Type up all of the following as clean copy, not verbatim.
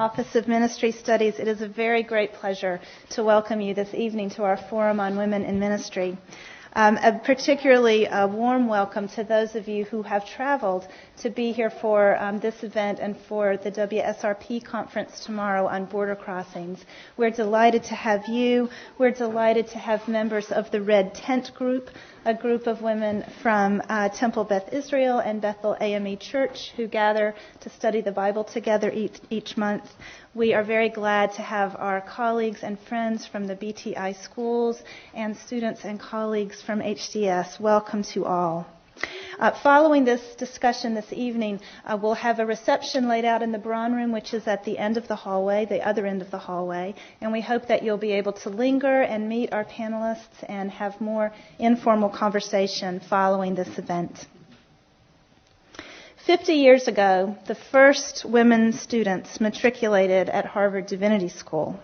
Office of Ministry Studies, it is a very great pleasure to welcome you this evening to our Forum on Women in Ministry. Particularly a warm welcome to those of you who have traveled to be here for this event and for the WSRP conference tomorrow on border crossings. We're delighted to have you. We're delighted to have members of the Red Tent Group, a group of women from Temple Beth Israel and Bethel AME Church who gather to study the Bible together each month. We are very glad to have our colleagues and friends from the BTI schools and students and colleagues from HDS. Welcome to all. Following this discussion this evening, we'll have a reception laid out in the Braun Room, which is at the end of the hallway, the other end of the hallway, and we hope that you'll be able to linger and meet our panelists and have more informal conversation following this event. 50 years ago, the first women students matriculated at Harvard Divinity School.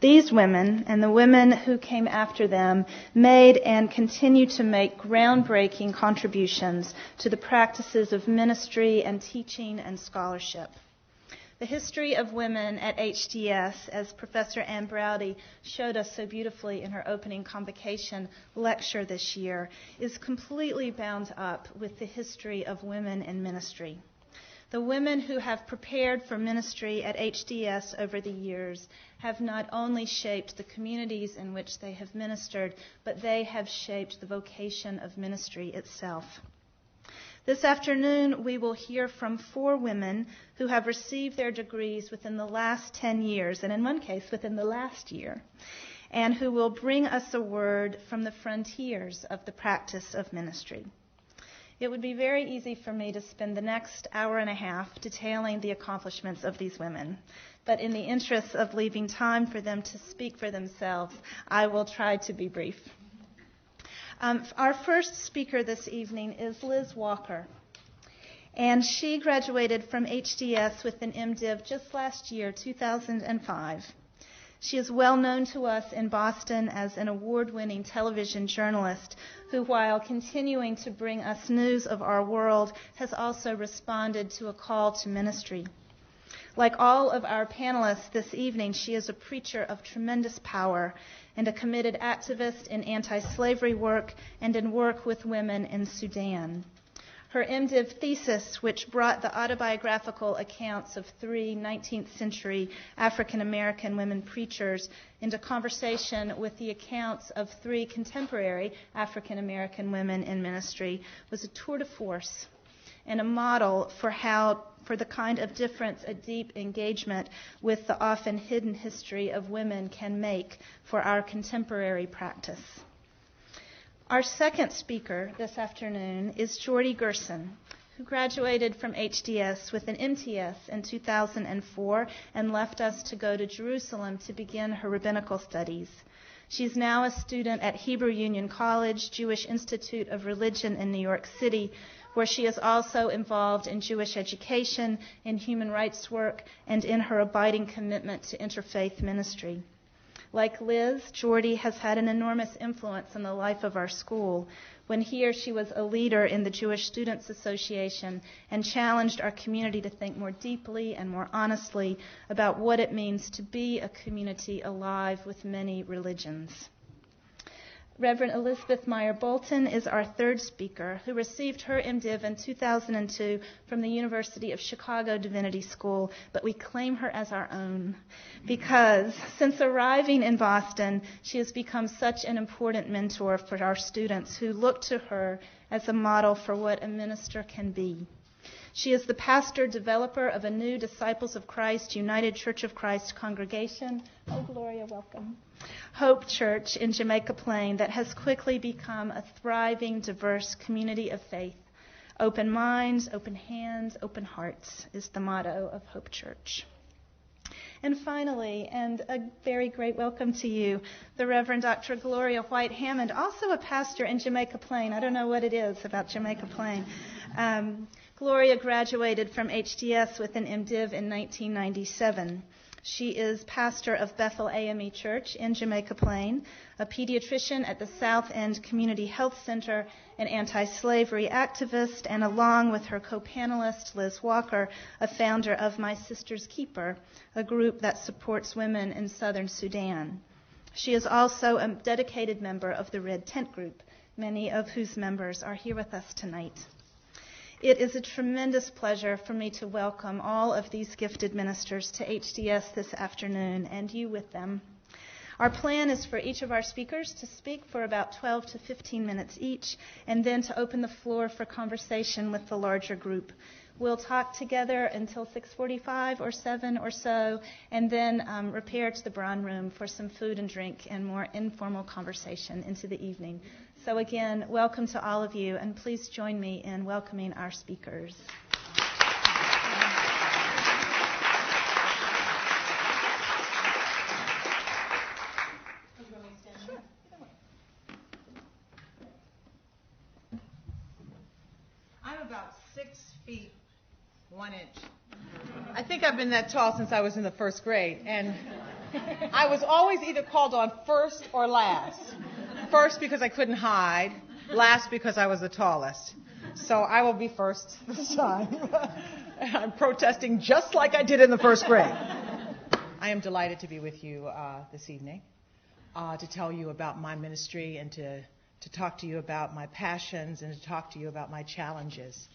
These women, and the women who came after them, made and continue to make groundbreaking contributions to the practices of ministry and teaching and scholarship. The history of women at HDS, as Professor Ann Browdy showed us so beautifully in her opening convocation lecture this year, is completely bound up with the history of women in ministry. The women who have prepared for ministry at HDS over the years have not only shaped the communities in which they have ministered, but they have shaped the vocation of ministry itself. This afternoon, we will hear from 4 women who have received their degrees within the last 10 years, and in one case, within the last year, and who will bring us a word from the frontiers of the practice of ministry. It would be very easy for me to spend the next hour and a half detailing the accomplishments of these women, but in the interest of leaving time for them to speak for themselves, I will try to be brief. Our first speaker this evening is Liz Walker, and she graduated from HDS with an MDiv just last year, 2005. She is well known to us in Boston as an award-winning television journalist who, while continuing to bring us news of our world, has also responded to a call to ministry. Like all of our panelists this evening, she is a preacher of tremendous power and a committed activist in anti-slavery work and in work with women in Sudan. Her MDiv thesis, which brought the autobiographical accounts of 3 19th century African-American women preachers into conversation with the accounts of 3 contemporary African-American women in ministry, was a tour de force and a model for the kind of difference a deep engagement with the often hidden history of women can make for our contemporary practice. Our second speaker this afternoon is Jordy Gerson, who graduated from HDS with an MTS in 2004 and left us to go to Jerusalem to begin her rabbinical studies. She's now a student at Hebrew Union College, Jewish Institute of Religion in New York City, where she is also involved in Jewish education, in human rights work, and in her abiding commitment to interfaith ministry. Like Liz, Jordy has had an enormous influence in the life of our school. When here, she was a leader in the Jewish Students Association and challenged our community to think more deeply and more honestly about what it means to be a community alive with many religions. Reverend Elizabeth Meyer Bolton is our third speaker, who received her MDiv in 2002 from the University of Chicago Divinity School, but we claim her as our own because since arriving in Boston, she has become such an important mentor for our students who look to her as a model for what a minister can be. She is the pastor-developer of a new Disciples of Christ United Church of Christ congregation. Oh, Gloria, welcome. Hope Church in Jamaica Plain that has quickly become a thriving, diverse community of faith. Open minds, open hands, open hearts is the motto of Hope Church. And finally, and a very great welcome to you, the Reverend Dr. Gloria White Hammond, also a pastor in Jamaica Plain. I don't know what it is about Jamaica Plain. Gloria graduated from HDS with an MDiv in 1997. She is pastor of Bethel AME Church in Jamaica Plain, a pediatrician at the South End Community Health Center, an anti-slavery activist, and along with her co-panelist, Liz Walker, a founder of My Sister's Keeper, a group that supports women in southern Sudan. She is also a dedicated member of the Red Tent Group, many of whose members are here with us tonight. It is a tremendous pleasure for me to welcome all of these gifted ministers to HDS this afternoon, and you with them. Our plan is for each of our speakers to speak for about 12 to 15 minutes each, and then to open the floor for conversation with the larger group. We'll talk together until 6:45 or 7 or so, and then repair to the Brown Room for some food and drink and more informal conversation into the evening. So again, welcome to all of you, and please join me in welcoming our speakers. I'm about 6 feet 1 inch. I think I've been that tall since I was in the first grade, and I was always either called on first or last. First because I couldn't hide, last because I was the tallest. So I will be first this time. I'm protesting just like I did in the first grade. I am delighted to be with you this evening to tell you about my ministry and to talk to you about my passions and to talk to you about my challenges.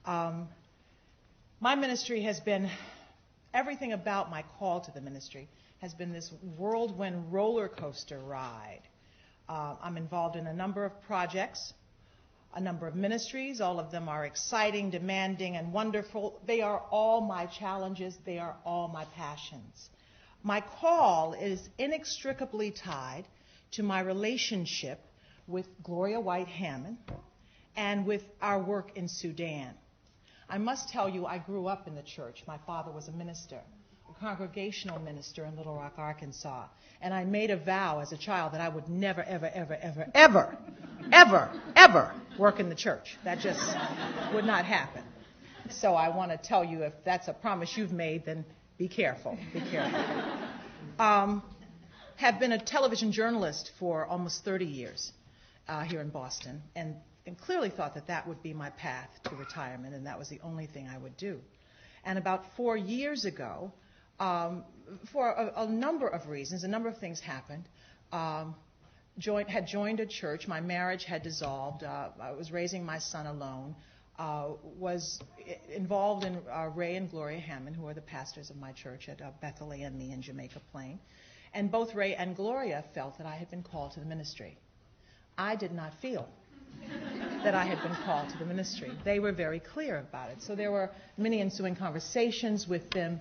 My ministry has been, everything about my call to the ministry has been this whirlwind roller coaster ride. I'm involved in a number of projects, a number of ministries. All of them are exciting, demanding, and wonderful. They are all my challenges. They are all my passions. My call is inextricably tied to my relationship with Gloria White Hammond and with our work in Sudan. I must tell you, I grew up in the church. My father was a minister, a congregational minister in Little Rock, Arkansas. And I made a vow as a child that I would never, ever, ever, ever, ever, ever, ever work in the church. That just would not happen. So I want to tell you, if that's a promise you've made, then be careful. Be careful. Have been a television journalist for almost 30 years here in Boston, and clearly thought that that would be my path to retirement, and that was the only thing I would do. And about 4 years ago, for a number of reasons, a number of things happened. Had joined a church. My marriage had dissolved. I was raising my son alone. Was involved in Ray and Gloria Hammond, who are the pastors of my church at Bethel AME in Jamaica Plain. And both Ray and Gloria felt that I had been called to the ministry. I did not feel that I had been called to the ministry. They were very clear about it. So there were many ensuing conversations with them.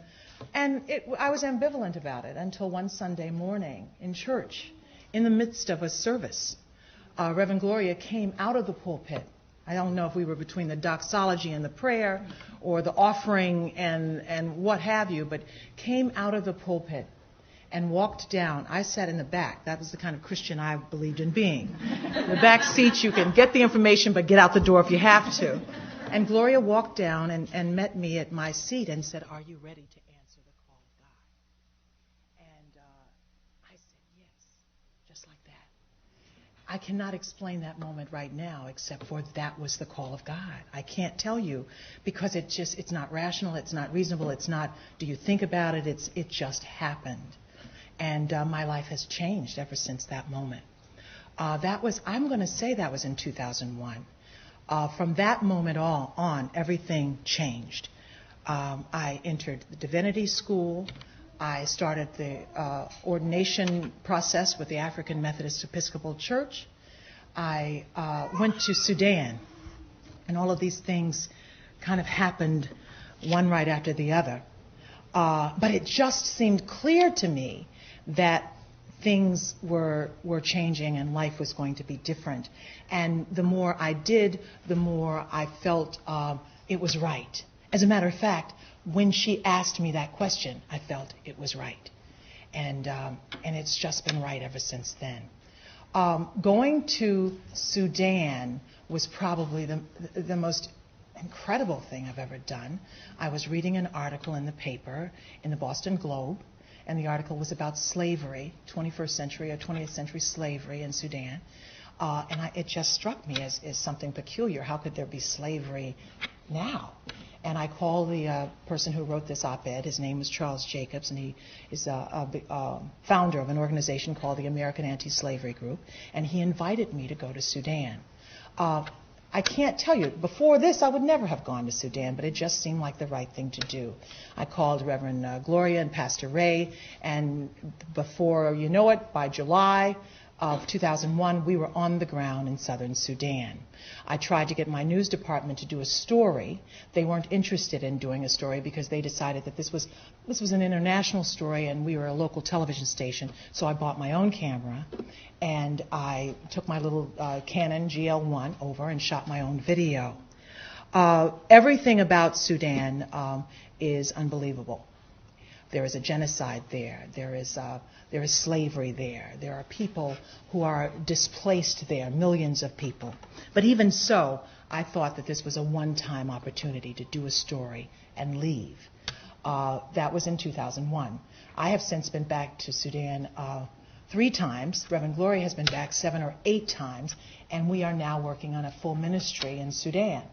And I was ambivalent about it until one Sunday morning in church, in the midst of a service, Reverend Gloria came out of the pulpit. I don't know if we were between the doxology and the prayer or the offering and what have you, but came out of the pulpit and walked down. I sat in the back. That was the kind of Christian I believed in being. The back seats, you can get the information, but get out the door if you have to. And Gloria walked down and met me at my seat and said, "Are you ready to answer the call of God?" And I said, yes, just like that. I cannot explain that moment right now, except for that was the call of God. I can't tell you because it's not rational, it's not reasonable, it's not, do you think about it? It just happened. And my life has changed ever since that moment. I'm going to say that was in 2001. From that moment on, everything changed. I entered the Divinity School. I started the ordination process with the African Methodist Episcopal Church. I went to Sudan. And all of these things kind of happened one right after the other. But it just seemed clear to me that things were changing and life was going to be different. And the more I did, the more I felt it was right. As a matter of fact, when she asked me that question, I felt it was right. And it's just been right ever since then. Going to Sudan was probably the most incredible thing I've ever done. I was reading an article in the paper, in the Boston Globe, and the article was about slavery, 21st century or 20th century slavery in Sudan. It just struck me as something peculiar. How could there be slavery now? And I called the person who wrote this op-ed. His name was Charles Jacobs, and he is a founder of an organization called the American Anti-Slavery Group, and he invited me to go to Sudan. I can't tell you, before this I would never have gone to Sudan, but it just seemed like the right thing to do. I called Reverend Gloria and Pastor Ray, and before you know it, by July of 2001, we were on the ground in southern Sudan. I tried to get my news department to do a story. They weren't interested in doing a story because they decided that this was an international story and we were a local television station. So I bought my own camera and I took my little Canon GL1 over and shot my own video. Everything about Sudan is unbelievable. There is a genocide there. There is slavery there. There are people who are displaced there, millions of people. But even so, I thought that this was a one-time opportunity to do a story and leave. That was in 2001. I have since been back to Sudan 3 times. Reverend Gloria has been back 7 or 8 times, and we are now working on a full ministry in Sudan,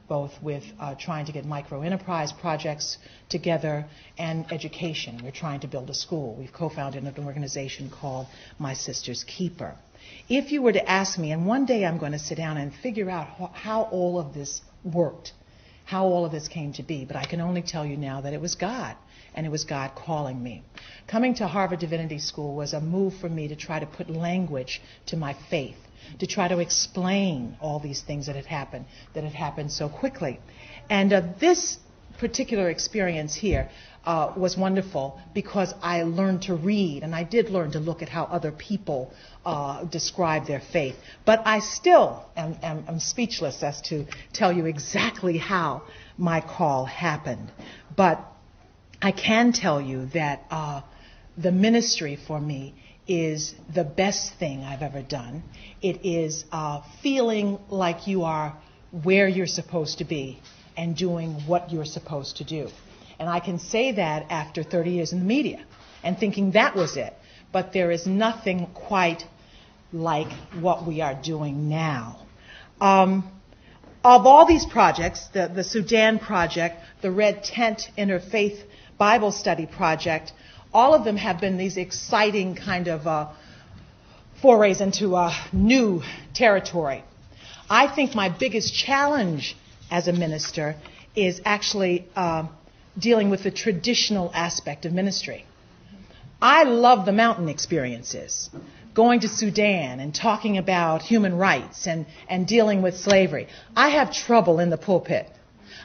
both with trying to get micro-enterprise projects together and education. We're trying to build a school. We've co-founded an organization called My Sister's Keeper. If you were to ask me, and one day I'm going to sit down and figure out how all of this worked, how all of this came to be, but I can only tell you now that it was God, and it was God calling me. Coming to Harvard Divinity School was a move for me to try to put language to my faith, to try to explain all these things that had happened so quickly. And this particular experience here was wonderful because I learned to read, and I did learn to look at how other people describe their faith. But I still am speechless as to tell you exactly how my call happened. But I can tell you that the ministry for me is the best thing I've ever done. It is feeling like you are where you're supposed to be and doing what you're supposed to do. And I can say that after 30 years in the media and thinking that was it. But there is nothing quite like what we are doing now. Of all these projects, the Sudan project, the Red Tent Interfaith Bible Study project, all of them have been these exciting kind of forays into new territory. I think my biggest challenge as a minister is actually dealing with the traditional aspect of ministry. I love the mountain experiences, going to Sudan and talking about human rights and dealing with slavery. I have trouble in the pulpit.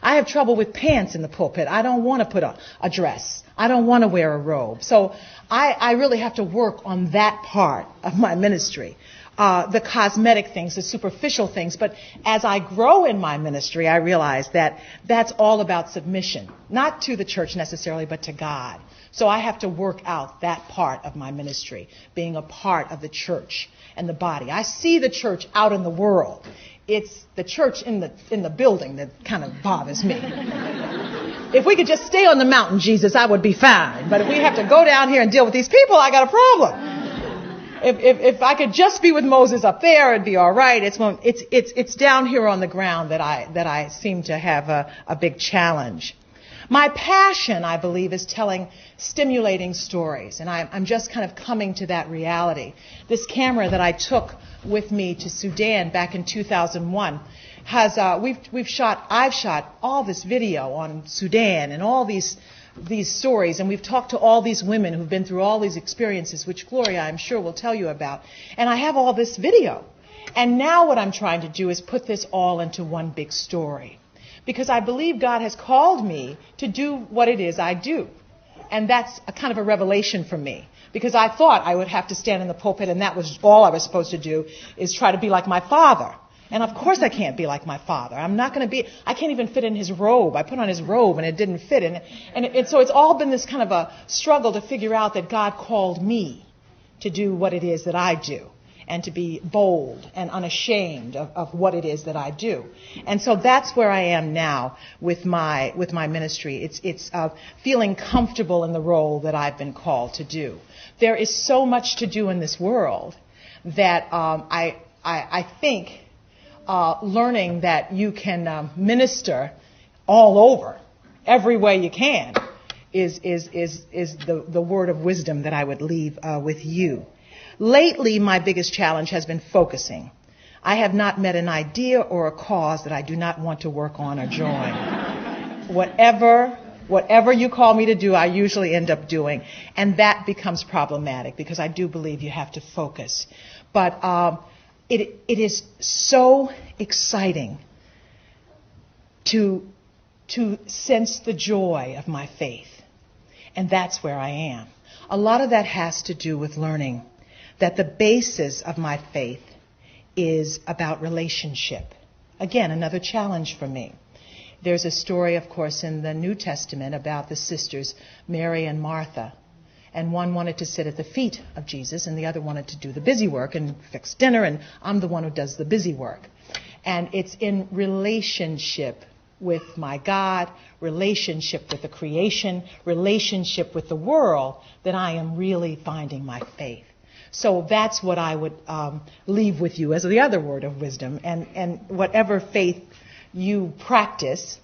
I have trouble with pants in the pulpit. I don't want to put a dress. I don't want to wear a robe. So I really have to work on that part of my ministry, the cosmetic things, the superficial things. But as I grow in my ministry, I realize that that's all about submission, not to the church necessarily, but to God. So I have to work out that part of my ministry, being a part of the church and the body. I see the church out in the world. It's the church in the building that kind of bothers me. If we could just stay on the mountain, Jesus, I would be fine. But if we have to go down here and deal with these people, I got a problem. If I could just be with Moses up there, it'd be all right. It's down here on the ground that I seem to have a big challenge. My passion, I believe, is telling stimulating stories, and I'm just kind of coming to that reality. This camera that I took with me to Sudan back in 2001 has I've shot all this video on Sudan and all these stories, and we've talked to all these women who've been through all these experiences, which Gloria, I'm sure, will tell you about. And I have all this video. And now what I'm trying to do is put this all into one big story. Because I believe God has called me to do what it is I do. And that's a kind of a revelation for me. Because I thought I would have to stand in the pulpit and that was all I was supposed to do, is try to be like my father. And of course I can't be like my father. I can't even fit in his robe. I put on his robe and it didn't fit. And so it's all been this kind of a struggle to figure out that God called me to do what it is that I do. and to be bold and unashamed of what it is that I do. And so that's where I am now with my ministry. It's feeling comfortable in the role that I've been called to do. There is so much to do in this world that I think learning that you can minister all over, every way you can, is the word of wisdom that I would leave with you. Lately, my biggest challenge has been focusing. I have not met an idea or a cause that I do not want to work on or join. Whatever you call me to do, I usually end up doing. And that becomes problematic because I do believe you have to focus. But it is so exciting to sense the joy of my faith. And that's where I am. A lot of that has to do with learning that the basis of my faith is about relationship. Again, another challenge for me. There's a story, of course, in the New Testament about the sisters Mary and Martha. And one wanted to sit at the feet of Jesus, and the other wanted to do the busy work and fix dinner, and I'm the one who does the busy work. And it's in relationship with my God, relationship with the creation, relationship with the world that I am really finding my faith. So that's what I would leave with you as the other word of wisdom. And whatever faith you practice,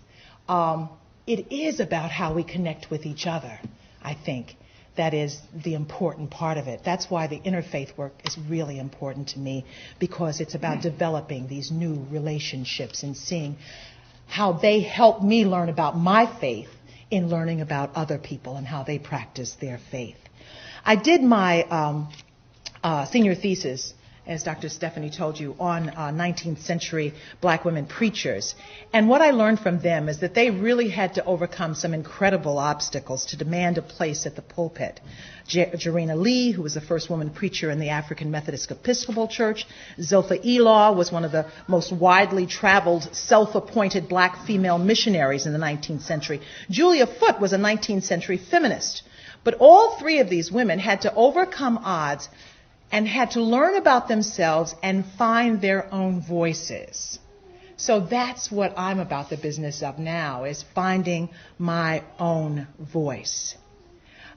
it is about how we connect with each other, I think. That is the important part of it. That's why the interfaith work is really important to me, because it's about developing these new relationships and seeing how they help me learn about my faith in learning about other people and how they practice their faith. I did my senior thesis, as Dr. Stephanie told you, on 19th century black women preachers. And what I learned from them is that they really had to overcome some incredible obstacles to demand a place at the pulpit. Jarena Lee, who was the first woman preacher in the African Methodist Episcopal Church. Zilpha Elaw was one of the most widely traveled self-appointed black female missionaries in the 19th century. Julia Foote was a 19th century feminist. But all three of these women had to overcome odds and had to learn about themselves and find their own voices. So that's what I'm about the business of now, is finding my own voice.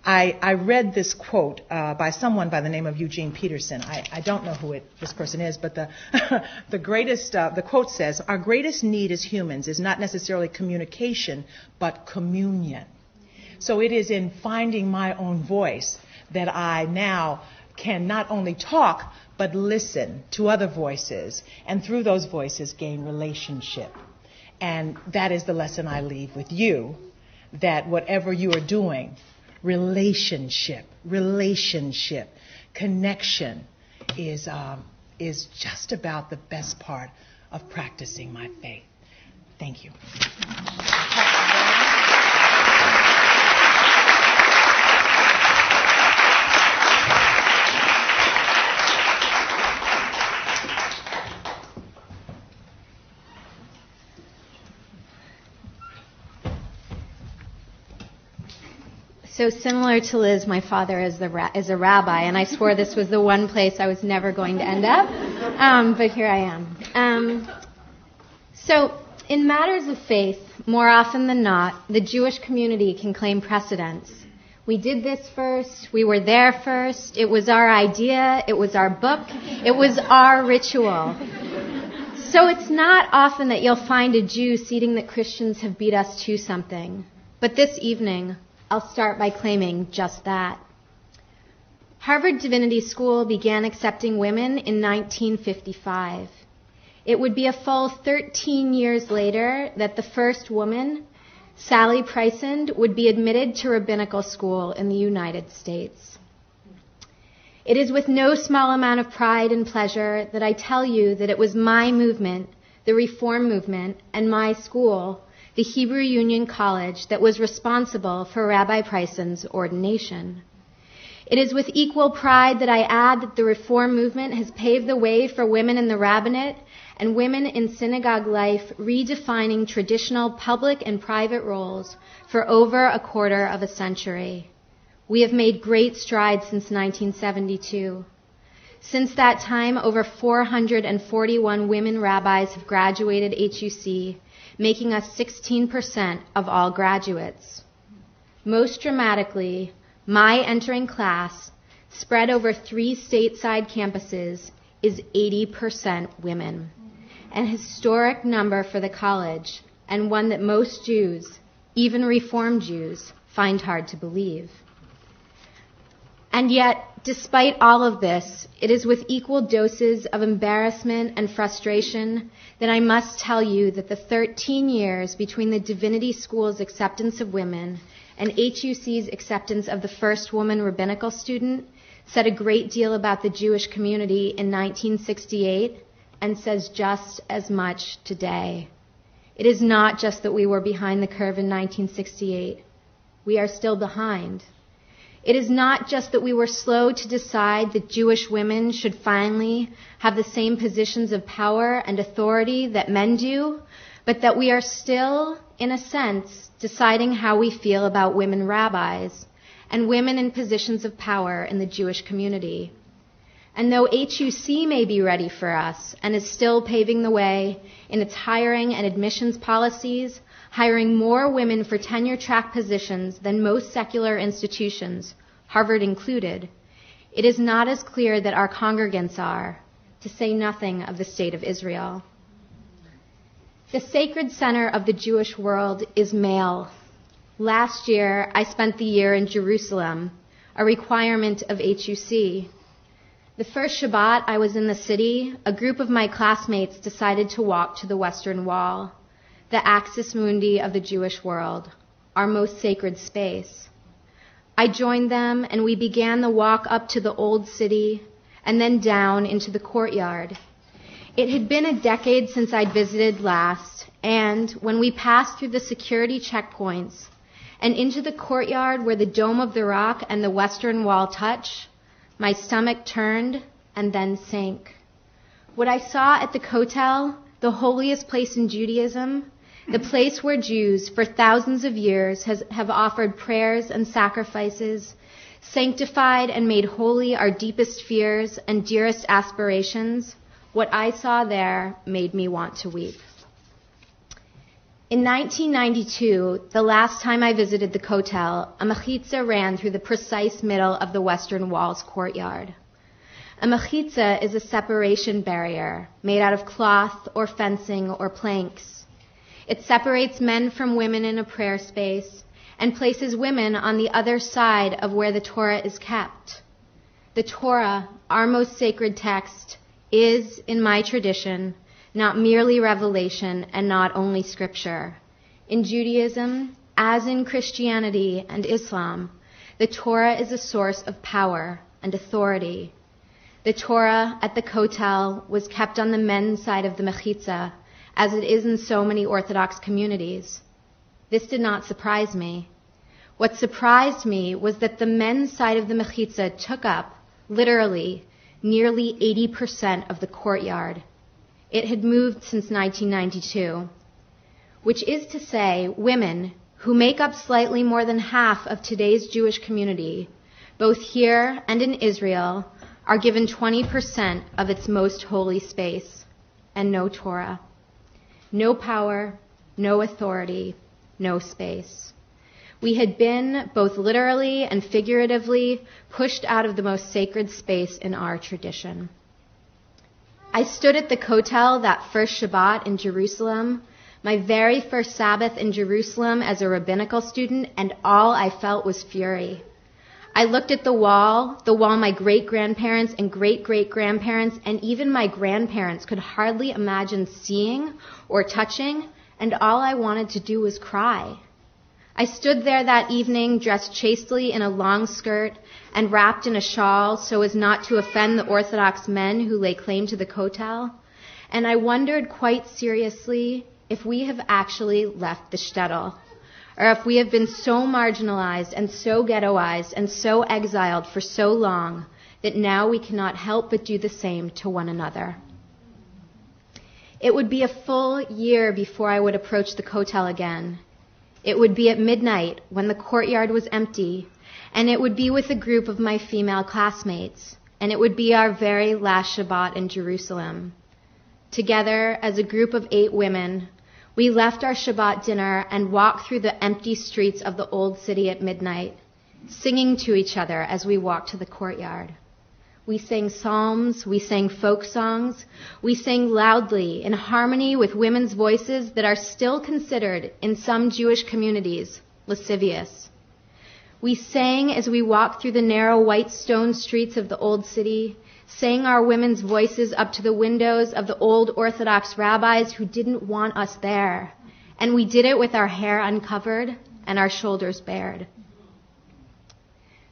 I read this quote by someone by the name of Eugene Peterson. I don't know who this person is, but the quote says, "Our greatest need as humans is not necessarily communication, but communion." So it is in finding my own voice that I now can not only talk, but listen to other voices, and through those voices gain relationship. And that is the lesson I leave with you, that whatever you are doing, relationship, connection is just about the best part of practicing my faith. Thank you. So similar to Liz, my father is a rabbi, and I swore this was the one place I was never going to end up, but here I am. So in matters of faith, more often than not, the Jewish community can claim precedence. We did this first, we were there first, it was our idea, it was our book, it was our ritual. So it's not often that you'll find a Jew ceding that Christians have beat us to something. But this evening, I'll start by claiming just that. Harvard Divinity School began accepting women in 1955. It would be a full 13 years later that the first woman, Sally Pricend, would be admitted to rabbinical school in the United States. It is with no small amount of pride and pleasure that I tell you that it was my movement, the Reform movement, and my school, the Hebrew Union College, that was responsible for Rabbi Pricend's ordination. It is with equal pride that I add that the Reform movement has paved the way for women in the rabbinate and women in synagogue life, redefining traditional public and private roles for over a quarter of a century. We have made great strides since 1972. Since that time, over 441 women rabbis have graduated HUC, making us 16% of all graduates. Most dramatically, my entering class, spread over 3 stateside campuses, is 80% women, an historic number for the college, and one that most Jews, even Reform Jews, find hard to believe. And yet, despite all of this, it is with equal doses of embarrassment and frustration that I must tell you that the 13 years between the Divinity School's acceptance of women and HUC's acceptance of the first woman rabbinical student said a great deal about the Jewish community in 1968 and says just as much today. It is not just that we were behind the curve in 1968. We are still behind. It is not just that we were slow to decide that Jewish women should finally have the same positions of power and authority that men do, but that we are still, in a sense, deciding how we feel about women rabbis and women in positions of power in the Jewish community. And though HUC may be ready for us and is still paving the way in its hiring and admissions policies, hiring more women for tenure-track positions than most secular institutions, Harvard included, it is not as clear that our congregants are, to say nothing of the state of Israel. The sacred center of the Jewish world is male. Last year, I spent the year in Jerusalem, a requirement of HUC. The first Shabbat I was in the city, a group of my classmates decided to walk to the Western Wall, the axis mundi of the Jewish world, our most sacred space. I joined them, and we began the walk up to the old city and then down into the courtyard. It had been a decade since I'd visited last, and when we passed through the security checkpoints and into the courtyard where the Dome of the Rock and the Western Wall touch, my stomach turned and then sank. What I saw at the Kotel, the holiest place in Judaism, the place where Jews for thousands of years have offered prayers and sacrifices, sanctified and made holy our deepest fears and dearest aspirations, what I saw there made me want to weep. In 1992, the last time I visited the Kotel, a mechitza ran through the precise middle of the Western Wall's courtyard. A mechitza is a separation barrier made out of cloth or fencing or planks. It separates men from women in a prayer space and places women on the other side of where the Torah is kept. The Torah, our most sacred text, is, in my tradition, not merely revelation and not only scripture. In Judaism, as in Christianity and Islam, the Torah is a source of power and authority. The Torah at the Kotel was kept on the men's side of the mechitza, as it is in so many Orthodox communities. This did not surprise me. What surprised me was that the men's side of the mechitza took up, literally, nearly 80% of the courtyard. It had moved since 1992, which is to say women, who make up slightly more than half of today's Jewish community, both here and in Israel, are given 20% of its most holy space, and no Torah. No power, no authority, no space. We had been, both literally and figuratively, pushed out of the most sacred space in our tradition. I stood at the Kotel that first Shabbat in Jerusalem, my very first Sabbath in Jerusalem as a rabbinical student, and all I felt was fury. I looked at the wall my great-grandparents and great-great-grandparents and even my grandparents could hardly imagine seeing or touching, and all I wanted to do was cry. I stood there that evening dressed chastely in a long skirt and wrapped in a shawl so as not to offend the Orthodox men who lay claim to the Kotel, and I wondered quite seriously if we have actually left the shtetl, or if we have been so marginalized and so ghettoized and so exiled for so long that now we cannot help but do the same to one another. It would be a full year before I would approach the Kotel again. It would be at midnight when the courtyard was empty, and it would be with a group of my female classmates, and it would be our very last Shabbat in Jerusalem. Together, as a group of 8 women, we left our Shabbat dinner and walked through the empty streets of the old city at midnight, singing to each other as we walked to the courtyard. We sang psalms, we sang folk songs, we sang loudly in harmony with women's voices that are still considered in some Jewish communities lascivious. We sang as we walked through the narrow white stone streets of the old city, sang our women's voices up to the windows of the old Orthodox rabbis who didn't want us there, and we did it with our hair uncovered and our shoulders bared.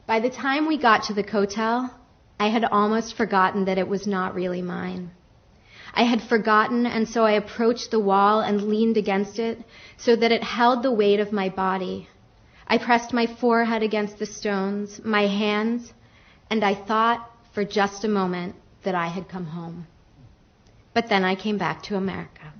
By the time we got to the kotel, I had almost forgotten that it was not really mine. I had forgotten, and so I approached the wall and leaned against it so that it held the weight of my body. I pressed my forehead against the stones, my hands, and I thought for just a moment that I had come home. But then I came back to America.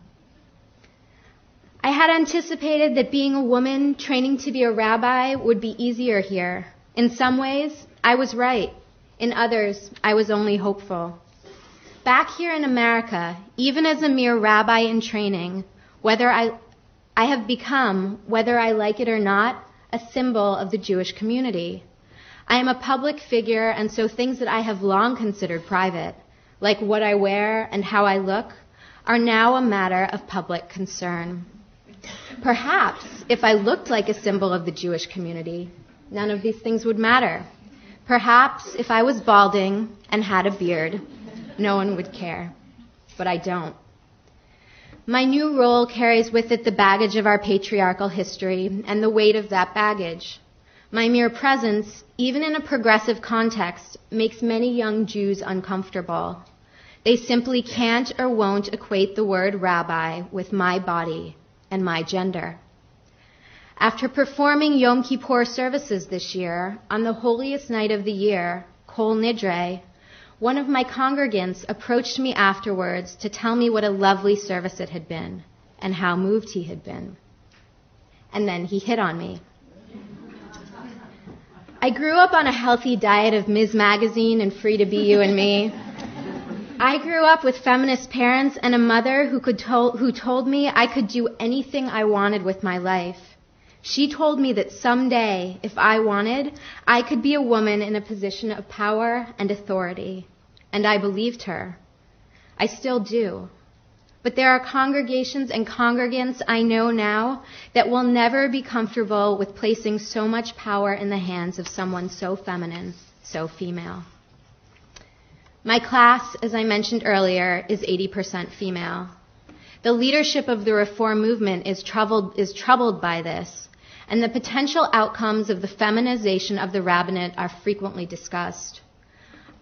I had anticipated that being a woman training to be a rabbi would be easier here. In some ways, I was right. In others, I was only hopeful. Back here in America, even as a mere rabbi in training, I have become, whether I like it or not, a symbol of the Jewish community. I am a public figure, and so things that I have long considered private, like what I wear and how I look, are now a matter of public concern. Perhaps if I looked like a symbol of the Jewish community, none of these things would matter. Perhaps if I was balding and had a beard, no one would care. But I don't. My new role carries with it the baggage of our patriarchal history and the weight of that baggage. My mere presence, even in a progressive context, makes many young Jews uncomfortable. They simply can't or won't equate the word rabbi with my body and my gender. After performing Yom Kippur services this year, on the holiest night of the year, Kol Nidre, one of my congregants approached me afterwards to tell me what a lovely service it had been and how moved he had been. And then he hit on me. I grew up on a healthy diet of Ms. Magazine and Free to Be You and Me. I grew up with feminist parents and a mother who told me I could do anything I wanted with my life. She told me that someday, if I wanted, I could be a woman in a position of power and authority. And I believed her. I still do. But there are congregations and congregants I know now that will never be comfortable with placing so much power in the hands of someone so feminine, so female. My class, as I mentioned earlier, is 80% female. The leadership of the Reform movement is troubled by this, and the potential outcomes of the feminization of the rabbinate are frequently discussed.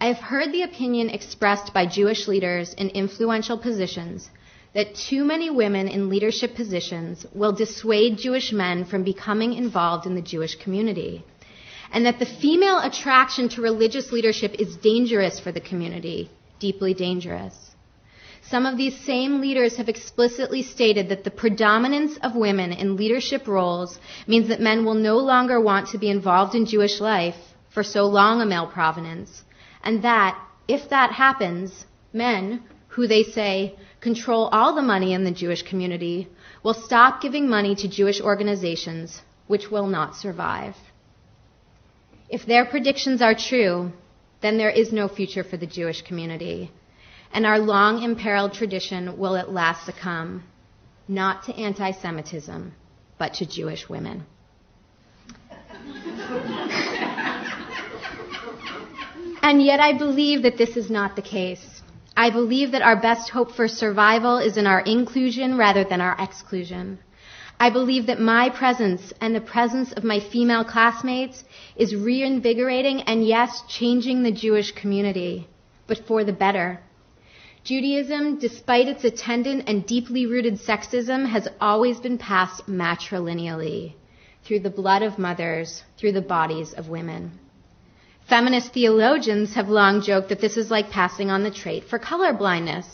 I have heard the opinion expressed by Jewish leaders in influential positions that too many women in leadership positions will dissuade Jewish men from becoming involved in the Jewish community, and that the female attraction to religious leadership is dangerous for the community, deeply dangerous. Some of these same leaders have explicitly stated that the predominance of women in leadership roles means that men will no longer want to be involved in Jewish life for so long a male provenance, and that, if that happens, men, who they say control all the money in the Jewish community, will stop giving money to Jewish organizations, which will not survive. If their predictions are true, then there is no future for the Jewish community, and our long imperiled tradition will at last succumb, not to anti-Semitism, but to Jewish women. And yet I believe that this is not the case. I believe that our best hope for survival is in our inclusion rather than our exclusion. I believe that my presence and the presence of my female classmates is reinvigorating and, yes, changing the Jewish community, but for the better. Judaism, despite its attendant and deeply rooted sexism, has always been passed matrilineally, through the blood of mothers, through the bodies of women. Feminist theologians have long joked that this is like passing on the trait for colorblindness.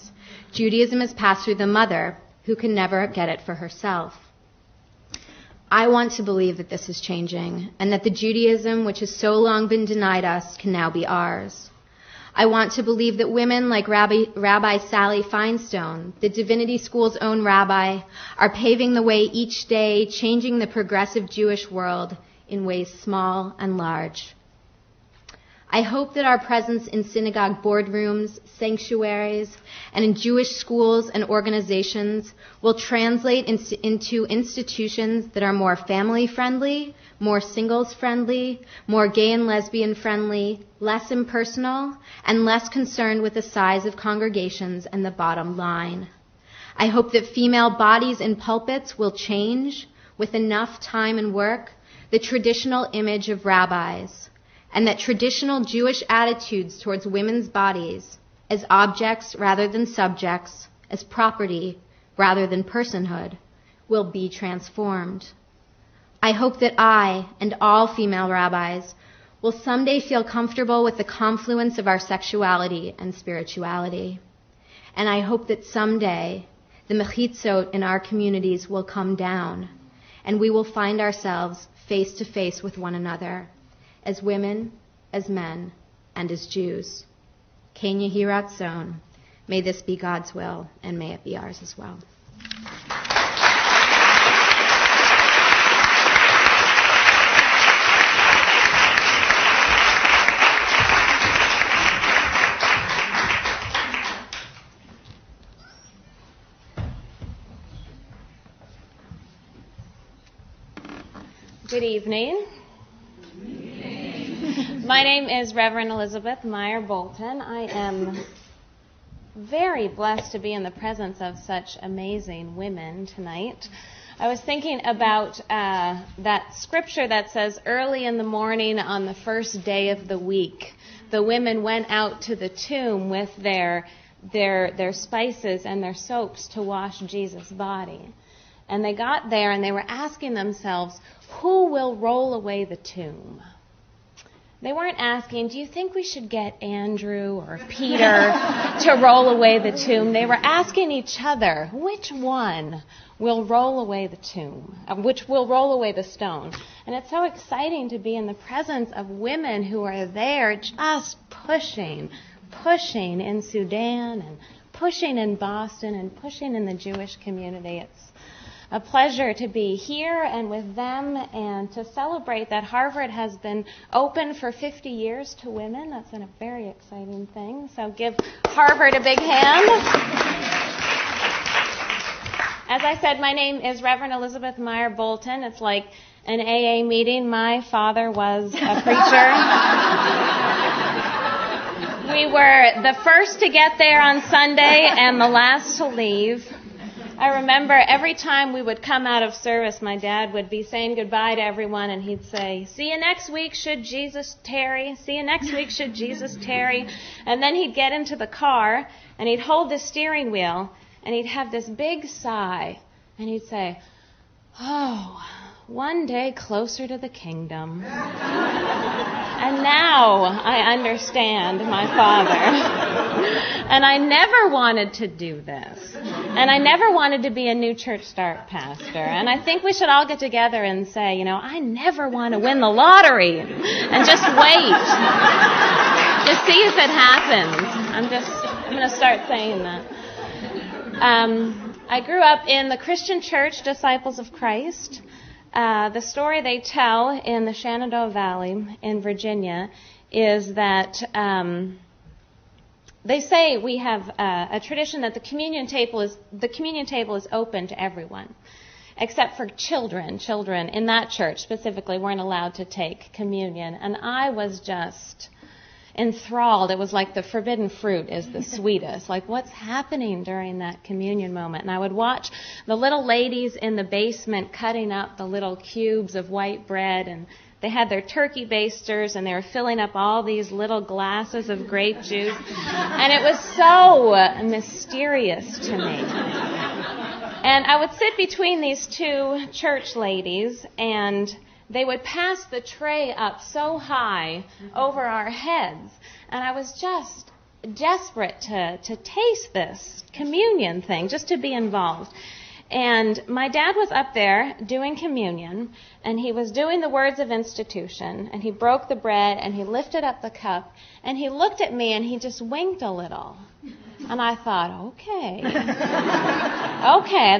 Judaism is passed through the mother, who can never get it for herself. I want to believe that this is changing, and that the Judaism which has so long been denied us can now be ours. I want to believe that women like Rabbi Sally Feinstein, the Divinity School's own rabbi, are paving the way each day, changing the progressive Jewish world in ways small and large. I hope that our presence in synagogue boardrooms, sanctuaries, and in Jewish schools and organizations will translate into institutions that are more family-friendly, more singles-friendly, more gay and lesbian-friendly, less impersonal, and less concerned with the size of congregations and the bottom line. I hope that female bodies in pulpits will change, with enough time and work, the traditional image of rabbis, and that traditional Jewish attitudes towards women's bodies as objects rather than subjects, as property rather than personhood, will be transformed. I hope that I and all female rabbis will someday feel comfortable with the confluence of our sexuality and spirituality. And I hope that someday the mechitzot in our communities will come down and we will find ourselves face to face with one another, as women, as men, and as Jews. Ken Yehi Ratzon. May this be God's will, and may it be ours as well. Good evening. My name is Reverend Elizabeth Meyer Bolton. I am very blessed to be in the presence of such amazing women tonight. I was thinking about that scripture that says, early in the morning on the first day of the week, the women went out to the tomb with their spices and their soaps to wash Jesus' body. And they got there and they were asking themselves, who will roll away the tomb? They weren't asking, do you think we should get Andrew or Peter to roll away the tomb? They were asking each other, which one will roll away the tomb, which will roll away the stone? And it's so exciting to be in the presence of women who are there just pushing in Sudan and pushing in Boston and pushing in the Jewish community. It's a pleasure to be here and with them and to celebrate that Harvard has been open for 50 years to women. That's a very exciting thing. So give Harvard a big hand. As I said, my name is Reverend Elizabeth Meyer Bolton. It's like an AA meeting. My father was a preacher. We were the first to get there on Sunday and the last to leave. I remember every time we would come out of service, my dad would be saying goodbye to everyone, and he'd say, see you next week, should Jesus tarry. See you next week, should Jesus tarry. And then he'd get into the car, and he'd hold the steering wheel, and he'd have this big sigh, and he'd say, oh, one day closer to the kingdom. And now I understand my father. And I never wanted to do this. And I never wanted to be a new church start pastor. And I think we should all get together and say, I never want to win the lottery. And just wait. Just see if it happens. I'm going to start saying that. I grew up in the Christian Church Disciples of Christ. The story they tell in the Shenandoah Valley in Virginia is that they say we have a tradition that the communion table is open to everyone, except for children. Children in that church specifically weren't allowed to take communion, and I was just enthralled. It was like the forbidden fruit is the sweetest. Like, what's happening during that communion moment? And I would watch the little ladies in the basement cutting up the little cubes of white bread, and they had their turkey basters, and they were filling up all these little glasses of grape juice. And it was so mysterious to me. And I would sit between these two church ladies, and they would pass the tray up so high over our heads. And I was just desperate to taste this communion thing, just to be involved. And my dad was up there doing communion, and he was doing the words of institution, and he broke the bread, and he lifted up the cup, and he looked at me, and he just winked a little. And I thought, okay,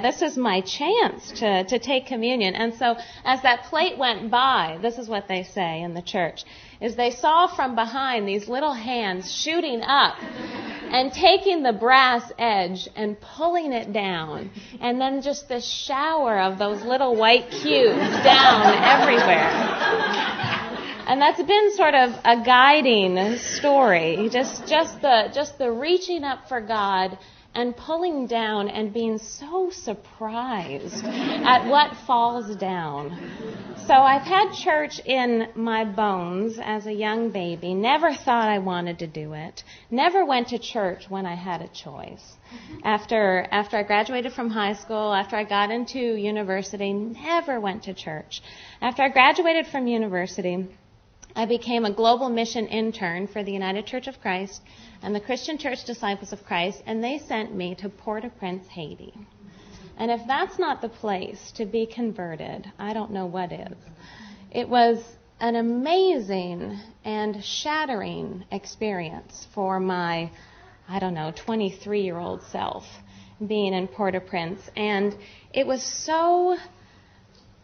this is my chance to take communion. And so as that plate went by, this is what they say in the church, is they saw from behind these little hands shooting up and taking the brass edge and pulling it down. And then just this shower of those little white cubes down everywhere. And that's been sort of a guiding story, just the reaching up for God and pulling down and being so surprised at what falls down. So I've had church in my bones as a young baby, never thought I wanted to do it, never went to church when I had a choice. After I graduated from high school, after I got into university, never went to church. After I graduated from university, I became a global mission intern for the United Church of Christ and the Christian Church Disciples of Christ, and they sent me to Port-au-Prince, Haiti. And if that's not the place to be converted, I don't know what is. It was an amazing and shattering experience for my, 23-year-old self being in Port-au-Prince. And it was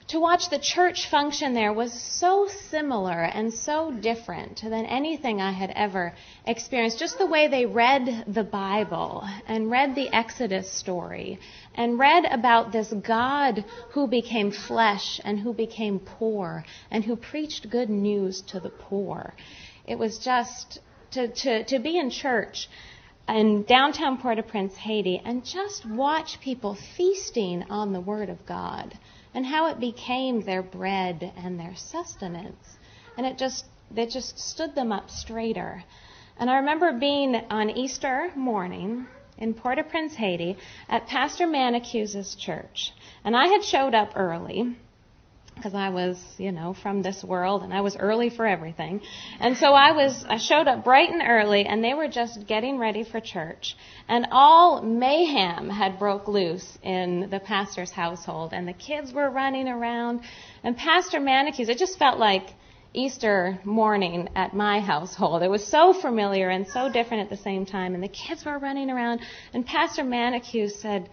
to watch the church function there was so similar and so different than anything I had ever experienced. Just the way they read the Bible and read the Exodus story and read about this God who became flesh and who became poor and who preached good news to the poor. It was just to be in church in downtown Port-au-Prince, Haiti, and just watch people feasting on the Word of God and how it became their bread and their sustenance. And it just stood them up straighter. And I remember being on Easter morning in Port-au-Prince, Haiti, at Pastor Manicuse's church. And I had showed up early, because I was, from this world, and I was early for everything. And so I showed up bright and early, and they were just getting ready for church. And all mayhem had broke loose in the pastor's household, and the kids were running around. And Pastor Manicuse, it just felt like Easter morning at my household. It was so familiar and so different at the same time, and the kids were running around. And Pastor Manicuse said,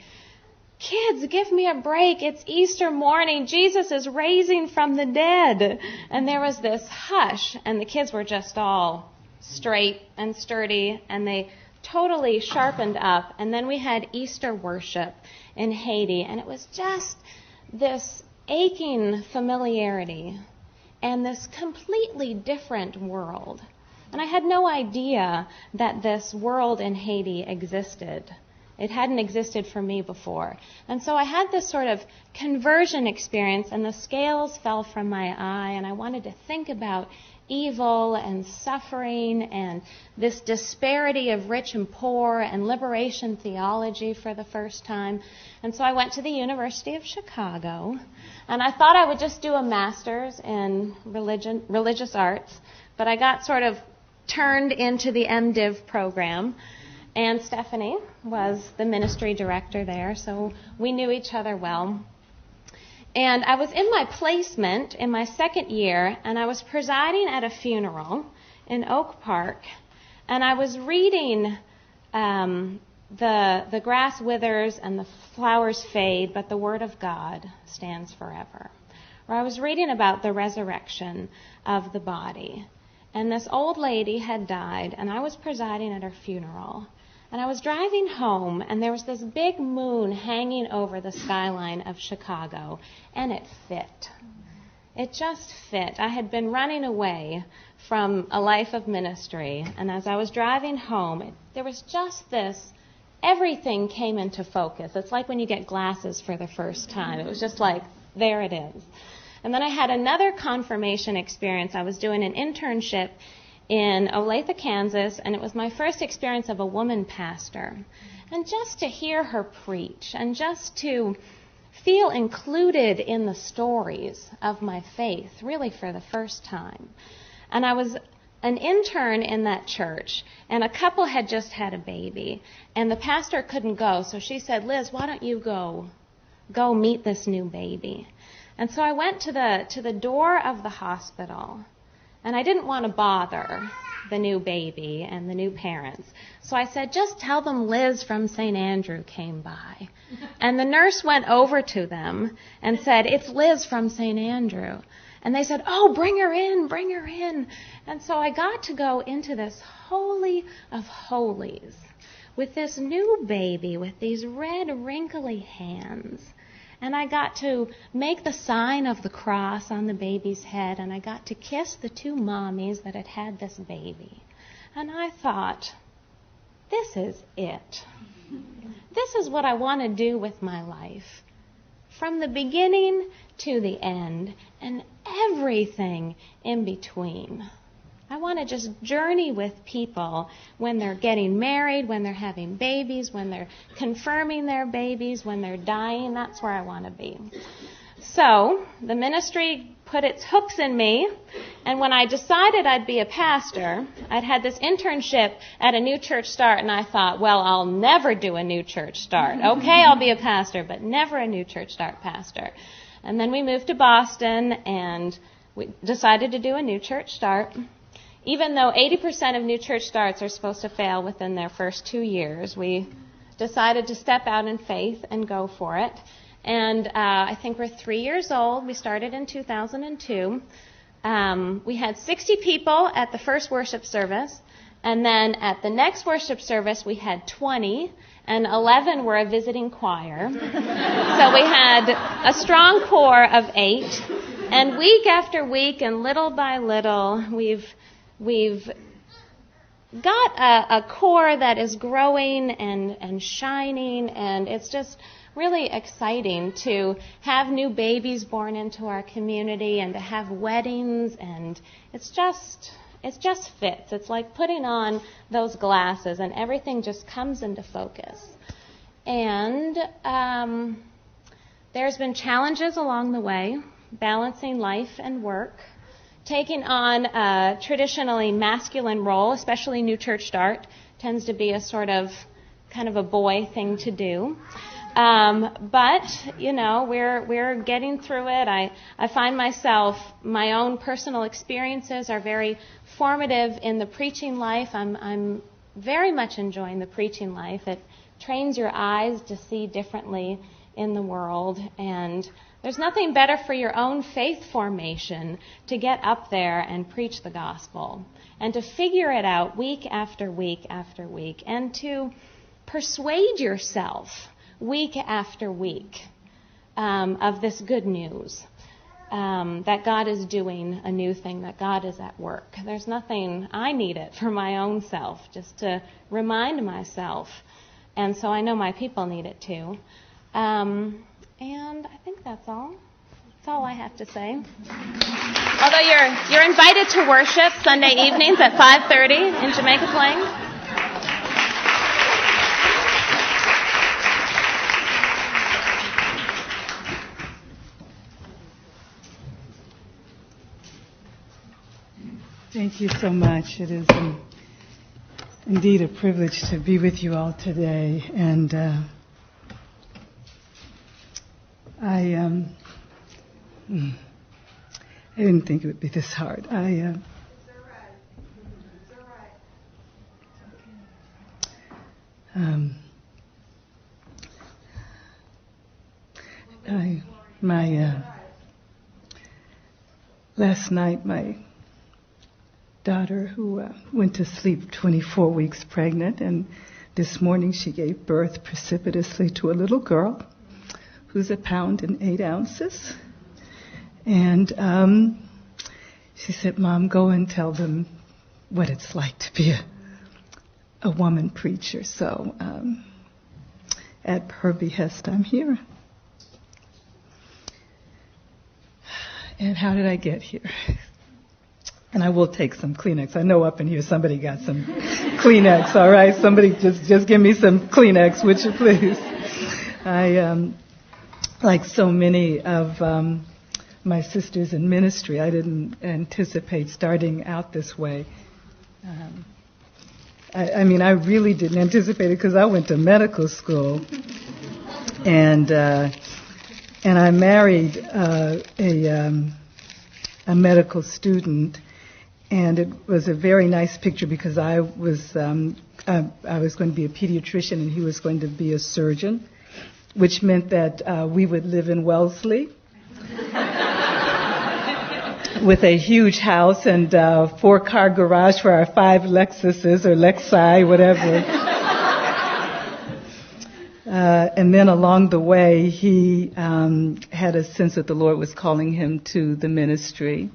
"Kids, give me a break. It's Easter morning. Jesus is raising from the dead." And there was this hush, and the kids were just all straight and sturdy, and they totally sharpened up. And then we had Easter worship in Haiti, and it was just this aching familiarity and this completely different world. And I had no idea that this world in Haiti existed. It hadn't existed for me before. And so I had this sort of conversion experience, and the scales fell from my eye, and I wanted to think about evil and suffering and this disparity of rich and poor and liberation theology for the first time. And so I went to the University of Chicago, and I thought I would just do a master's in religious arts, but I got sort of turned into the MDiv program. And Stephanie was the ministry director there, so we knew each other well. And I was in my placement in my second year, and I was presiding at a funeral in Oak Park, and I was reading the grass withers and the flowers fade, but the word of God stands forever. Or I was reading about the resurrection of the body. And this old lady had died, and I was presiding at her funeral. And I was driving home, and there was this big moon hanging over the skyline of Chicago, and it fit. It just fit. I had been running away from a life of ministry, and as I was driving home, there was just this, everything came into focus. It's like when you get glasses for the first time. It was just like, there it is. And then I had another confirmation experience. I was doing an internship in Olathe, Kansas, and it was my first experience of a woman pastor. And just to hear her preach and just to feel included in the stories of my faith, really for the first time. And I was an intern in that church, and a couple had just had a baby, and the pastor couldn't go, so she said, "Liz, why don't you go go meet this new baby. And so I went to the door of the hospital, and I didn't want to bother the new baby and the new parents. So I said, just tell them Liz from St. Andrew came by. And the nurse went over to them and said, it's Liz from St. Andrew. And they said, oh, bring her in, bring her in. And so I got to go into this holy of holies with this new baby with these red, wrinkly hands. And I got to make the sign of the cross on the baby's head, and I got to kiss the two mommies that had had this baby. And I thought, this is it. This is what I want to do with my life. From the beginning to the end, and everything in between. I want to just journey with people when they're getting married, when they're having babies, when they're confirming their babies, when they're dying. That's where I want to be. So the ministry put its hooks in me, and when I decided I'd be a pastor, I'd had this internship at a new church start, and I thought, well, I'll never do a new church start. Okay, I'll be a pastor, but never a new church start pastor. And then we moved to Boston, and we decided to do a new church start. Even though 80% of new church starts are supposed to fail within their first 2 years, we decided to step out in faith and go for it. And I think we're 3 years old. We started in 2002. We had 60 people at the first worship service. And then at the next worship service, we had 20, and 11 were a visiting choir. So we had a strong core of 8. And week after week and little by little, we've got a core that is growing and shining, and it's just really exciting to have new babies born into our community and to have weddings, and it just fits. It's like putting on those glasses and everything just comes into focus. And there's been challenges along the way, balancing life and work, taking on a traditionally masculine role, especially new church start, tends to be a sort of kind of a boy thing to do. But, you know, we're getting through it. I find myself, my own personal experiences are very formative in the preaching life. I'm very much enjoying the preaching life. It trains your eyes to see differently in the world, and there's nothing better for your own faith formation to get up there and preach the gospel and to figure it out week after week after week and to persuade yourself week after week of this good news, that God is doing a new thing, that God is at work. There's nothing, I need it for my own self, just to remind myself. And so I know my people need it too. And I think that's all. That's all I have to say. Although you're invited to worship Sunday evenings at 5:30 in Jamaica Plain. Thank you so much. It is indeed a privilege to be with you all today. And I didn't think it would be this hard. It's all right. Last night, my daughter, who went to sleep 24 weeks pregnant, and this morning she gave birth precipitously to a little girl who's 1 pound and 8 ounces. And she said, Mom, go and tell them what it's like to be a woman preacher. So at her behest, I'm here. And how did I get here? And I will take some Kleenex. I know up in here somebody got some Kleenex, all right? Somebody just give me some Kleenex, would you please? I, like so many of my sisters in ministry, I didn't anticipate starting out this way. I mean, I really didn't anticipate it because I went to medical school. And and I married a medical student, and it was a very nice picture because I was going to be a pediatrician and he was going to be a surgeon, which meant that we would live in Wellesley with a huge house and 4-car garage for our 5 Lexuses or Lexi, whatever. And then along the way, he had a sense that the Lord was calling him to the ministry,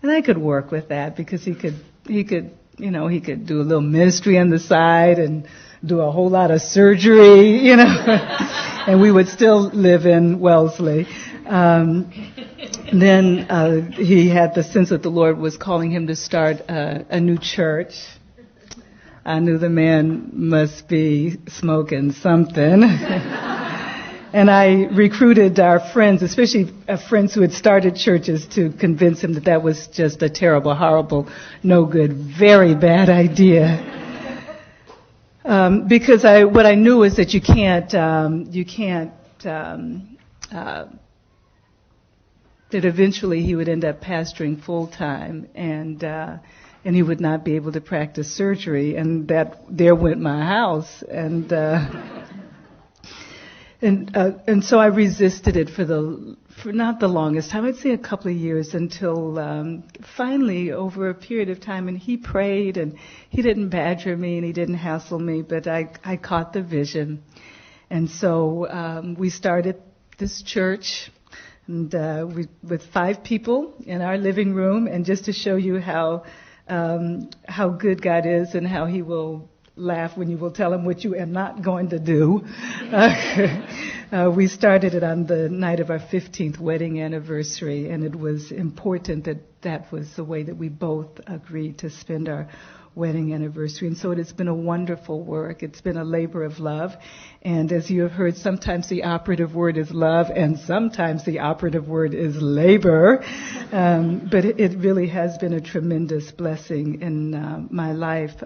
and I could work with that because he could do a little ministry on the side and do a whole lot of surgery, and we would still live in Wellesley. Then he had the sense that the Lord was calling him to start a new church. I knew the man must be smoking something. And I recruited our friends, especially friends who had started churches, to convince him that that was just a terrible, horrible, no good, very bad idea. Because what I knew is that you can't that eventually he would end up pastoring full time, and he would not be able to practice surgery, and that there went my house, and so I resisted it for not the longest time. I'd say a couple of years until finally, over a period of time, and he prayed, and he didn't badger me and he didn't hassle me, but I caught the vision, and so we started this church. And with 5 people in our living room, and just to show you how good God is and how He will laugh when you will tell Him what you are not going to do. We started it on the night of our 15th wedding anniversary, and it was important that was the way that we both agreed to spend our wedding anniversary. And so it has been a wonderful work. It's been a labor of love. And as you have heard, sometimes the operative word is love and sometimes the operative word is labor. But it really has been a tremendous blessing in my life.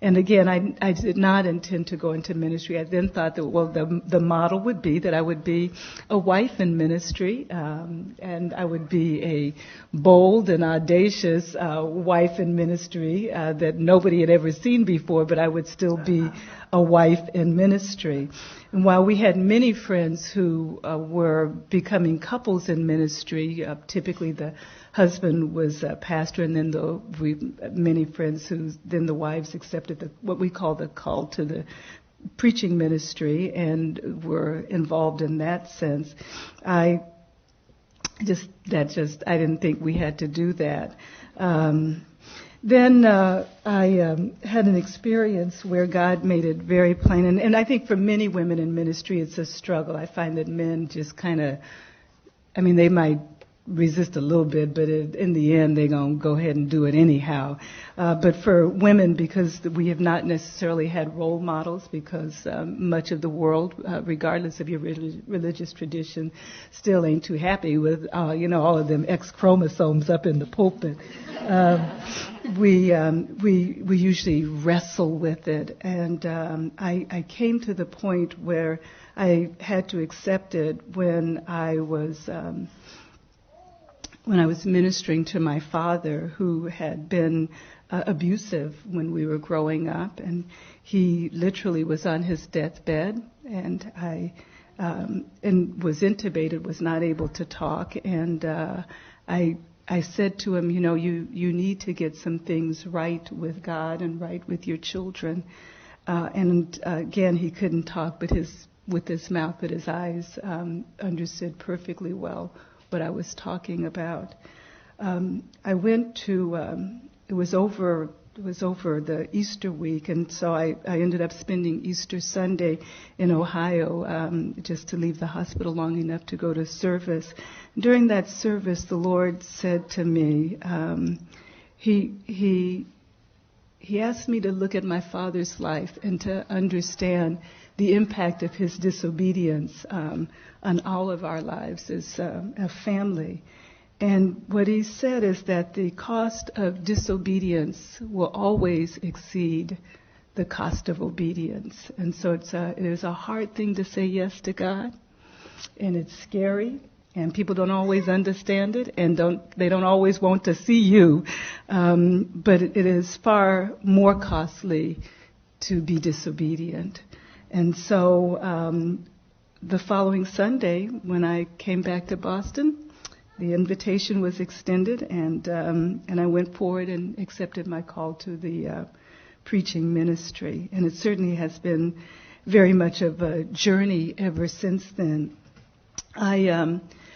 And again, I did not intend to go into ministry. I then thought that, the model would be that I would be a wife in ministry, and I would be a bold and audacious wife in ministry that nobody had ever seen before, but I would still be a wife in ministry. And while we had many friends who were becoming couples in ministry, typically the husband was a pastor, and then many friends who then the wives accepted what we call the call to the preaching ministry and were involved in that sense. I didn't think we had to do that. Then I had an experience where God made it very plain, and I think for many women in ministry it's a struggle. I find that men just they might resist a little bit, but in the end they're going to go ahead and do it anyhow. But for women, because we have not necessarily had role models, because much of the world, regardless of your religious tradition, still ain't too happy with all of them X chromosomes up in the pulpit. We usually wrestle with it, and I came to the point where I had to accept it when I was ministering to my father, who had been abusive when we were growing up, and he literally was on his deathbed, and and was intubated, was not able to talk, and I said to him, you need to get some things right with God and right with your children, and again he couldn't talk, but with his mouth, but his eyes understood perfectly well what I was talking about. I went to, it was over the Easter week, and so I ended up spending Easter Sunday in Ohio, just to leave the hospital long enough to go to service. During that service, the Lord said to me, He asked me to look at my father's life and to understand the impact of his disobedience on all of our lives as a family. And what he said is that the cost of disobedience will always exceed the cost of obedience. And so it is a hard thing to say yes to God. it's scary. And people don't always understand it, and they don't always want to see you. But it is far more costly to be disobedient. And so the following Sunday, when I came back to Boston, the invitation was extended, and I went forward and accepted my call to the preaching ministry. And it certainly has been very much of a journey ever since then.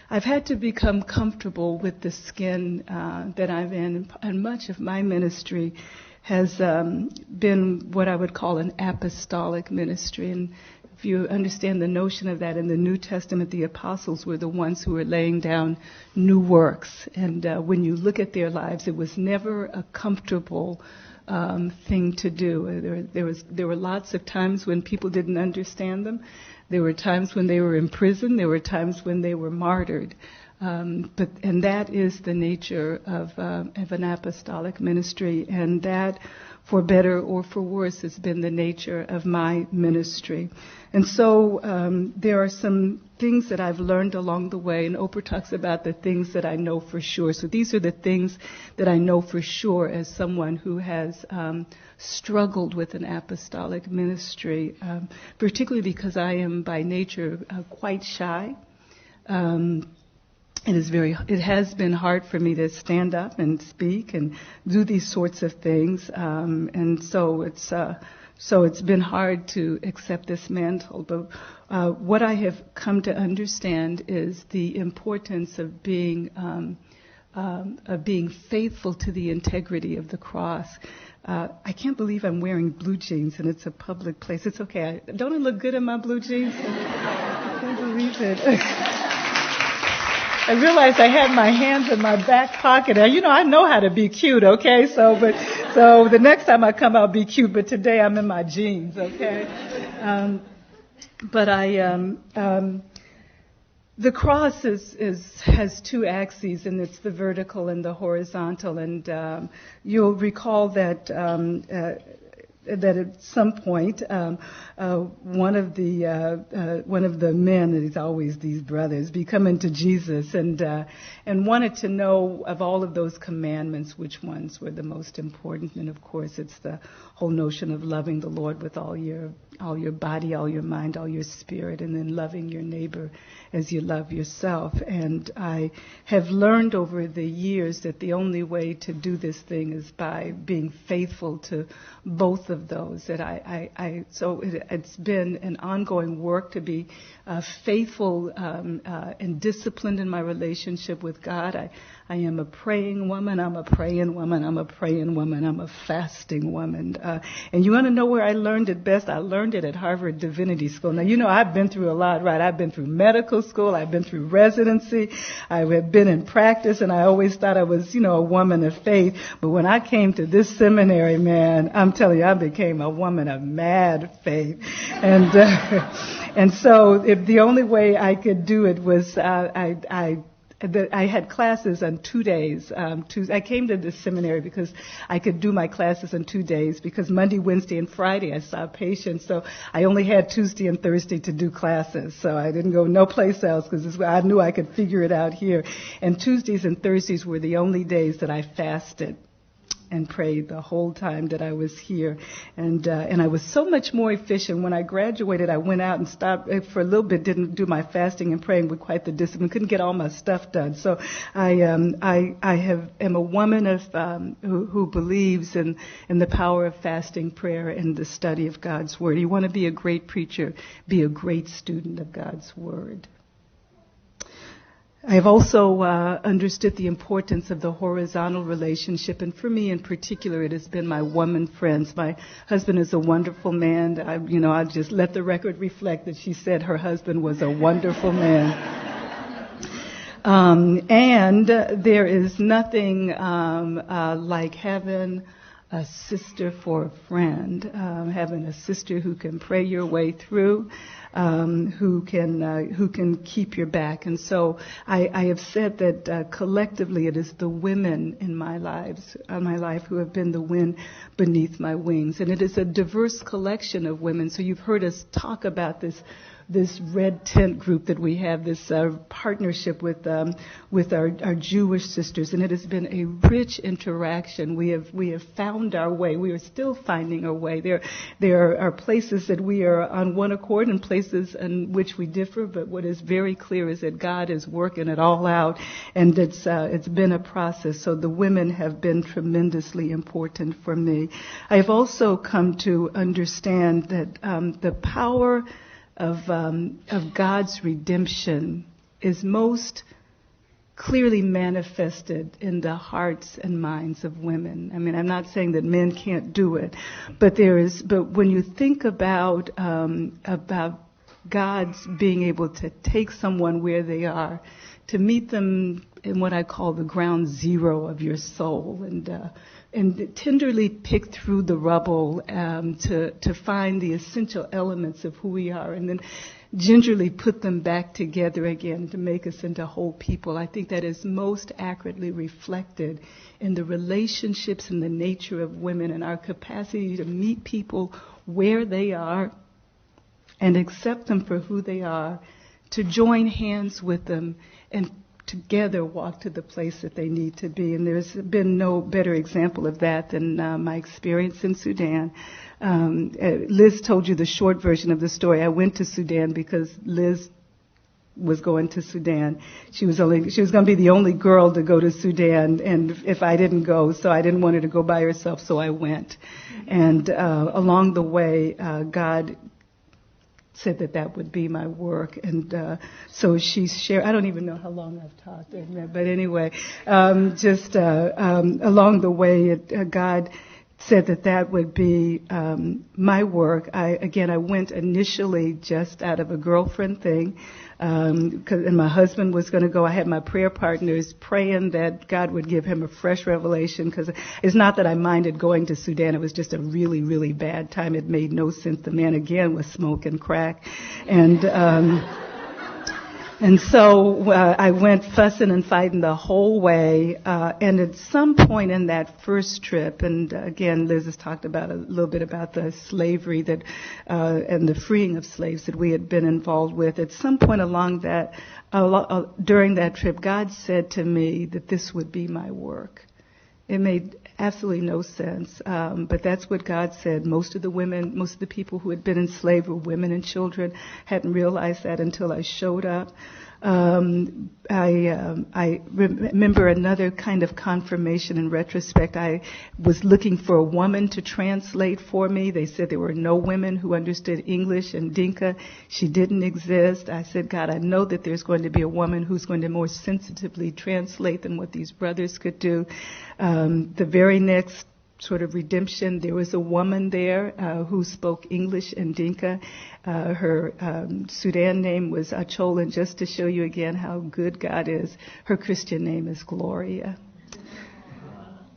I've had to become comfortable with the skin that I'm in, and much of my ministry has been what I would call an apostolic ministry. And if you understand the notion of that, in the New Testament, the apostles were the ones who were laying down new works. And when you look at their lives, it was never a comfortable thing to do. There were lots of times when people didn't understand them. There were times when they were in prison. There were times when they were martyred. And that is the nature of an apostolic ministry. And that, for better or for worse, has been the nature of my ministry. And so there are some things that I've learned along the way, and Oprah talks about the things that I know for sure. So these are the things that I know for sure as someone who has struggled with an apostolic ministry, particularly because I am by nature quite shy. It has been hard for me to stand up and speak and do these sorts of things, and so it's been hard to accept this mantle. But what I have come to understand is the importance of being faithful to the integrity of the cross. I can't believe I'm wearing blue jeans and it's a public place. It's okay. Don't it look good in my blue jeans? I can't believe it. I realized I had my hands in my back pocket. I know how to be cute, okay? So the next time I come, I'll be cute. But today I'm in my jeans, okay? The cross has two axes, and it's the vertical and the horizontal. And you'll recall that at some point, one of the men, and it's always these brothers, be coming to Jesus and wanted to know of all of those commandments which ones were the most important. And of course, it's the whole notion of loving the Lord with all your body, all your mind, all your spirit, and then loving your neighbor as you love yourself. And I have learned over the years that the only way to do this thing is by being faithful to both of those. So it's been an ongoing work to be faithful and disciplined in my relationship with God. I am a praying woman. I'm a praying woman. I'm a praying woman. I'm a fasting woman. And you want to know where I learned it best? I learned it at Harvard Divinity School. Now, I've been through a lot, right? I've been through medical school. I've been through residency. I have been in practice, and I always thought I was, a woman of faith. But when I came to this seminary, man, I'm telling you, I became a woman of mad faith. And so if the only way I could do it was I had classes on 2 days. I came to this seminary because I could do my classes on 2 days, because Monday, Wednesday, and Friday I saw patients. So I only had Tuesday and Thursday to do classes. So I didn't go no place else because I knew I could figure it out here. And Tuesdays and Thursdays were the only days that I fasted and prayed the whole time that I was here. And I was so much more efficient. When I graduated, I went out and stopped for a little bit, didn't do my fasting and praying with quite the discipline, couldn't get all my stuff done. So I am a woman of who believes in the power of fasting, prayer, and the study of God's Word. You want to be a great preacher, be a great student of God's Word. I've also understood the importance of the horizontal relationship, and for me in particular, it has been my woman friends. My husband is a wonderful man. I just let the record reflect that she said her husband was a wonderful man. And there is nothing like having a sister for a friend, having a sister who can pray your way through, who can keep your back. And so I have said that collectively it is the women in my life who have been the wind beneath my wings. And it is a diverse collection of women. So you've heard us talk about this this red tent group that we have, this partnership with our Jewish sisters, and it has been a rich interaction. We have found our way. We are still finding our way. There are places that we are on one accord and places in which we differ, but what is very clear is that God is working it all out, and it's been a process. So the women have been tremendously important for me. I've also come to understand that the power of God's redemption is most clearly manifested in the hearts and minds of women. I mean, I'm not saying that men can't do it, but when you think about God's being able to take someone where they are, to meet them in what I call the ground zero of your soul, and tenderly pick through the rubble to find the essential elements of who we are, and then gingerly put them back together again to make us into whole people. I think that is most accurately reflected in the relationships and the nature of women and our capacity to meet people where they are and accept them for who they are, to join hands with them and together walk to the place that they need to be. And there's been no better example of that than my experience in Sudan. Liz told you the short version of the story. I went to Sudan because Liz was going to Sudan. She was going to be the only girl to go to Sudan, and if I didn't go, so I didn't want her to go by herself, so I went. And along the way, God said that would be my work, and so she shared. I don't even know how long I've talked, but anyway, along the way, God said that would be my work. I went initially just out of a girlfriend thing, and my husband was going to go. I had my prayer partners praying that God would give him a fresh revelation, because it's not that I minded going to Sudan. It was just a really, really bad time. It made no sense. The man again was smoking crack, and so I went fussing and fighting the whole way. And at some point in that first trip, and again, Liz has talked about a little bit about the slavery that and the freeing of slaves that we had been involved with. At some point along that, during that trip, God said to me that this would be my work. It made absolutely no sense, but that's what God said. Most of the people who had been enslaved were women and children. Hadn't realized that until I showed up. I remember another kind of confirmation in retrospect. I was looking for a woman to translate for me. They said there were no women who understood English and Dinka. She didn't exist. I said, God, I know that there's going to be a woman who's going to more sensitively translate than what these brothers could do. The very next sort of redemption, there was a woman there who spoke English and Dinka. Her Sudan name was Achol, and just to show you again how good God is, her Christian name is Gloria.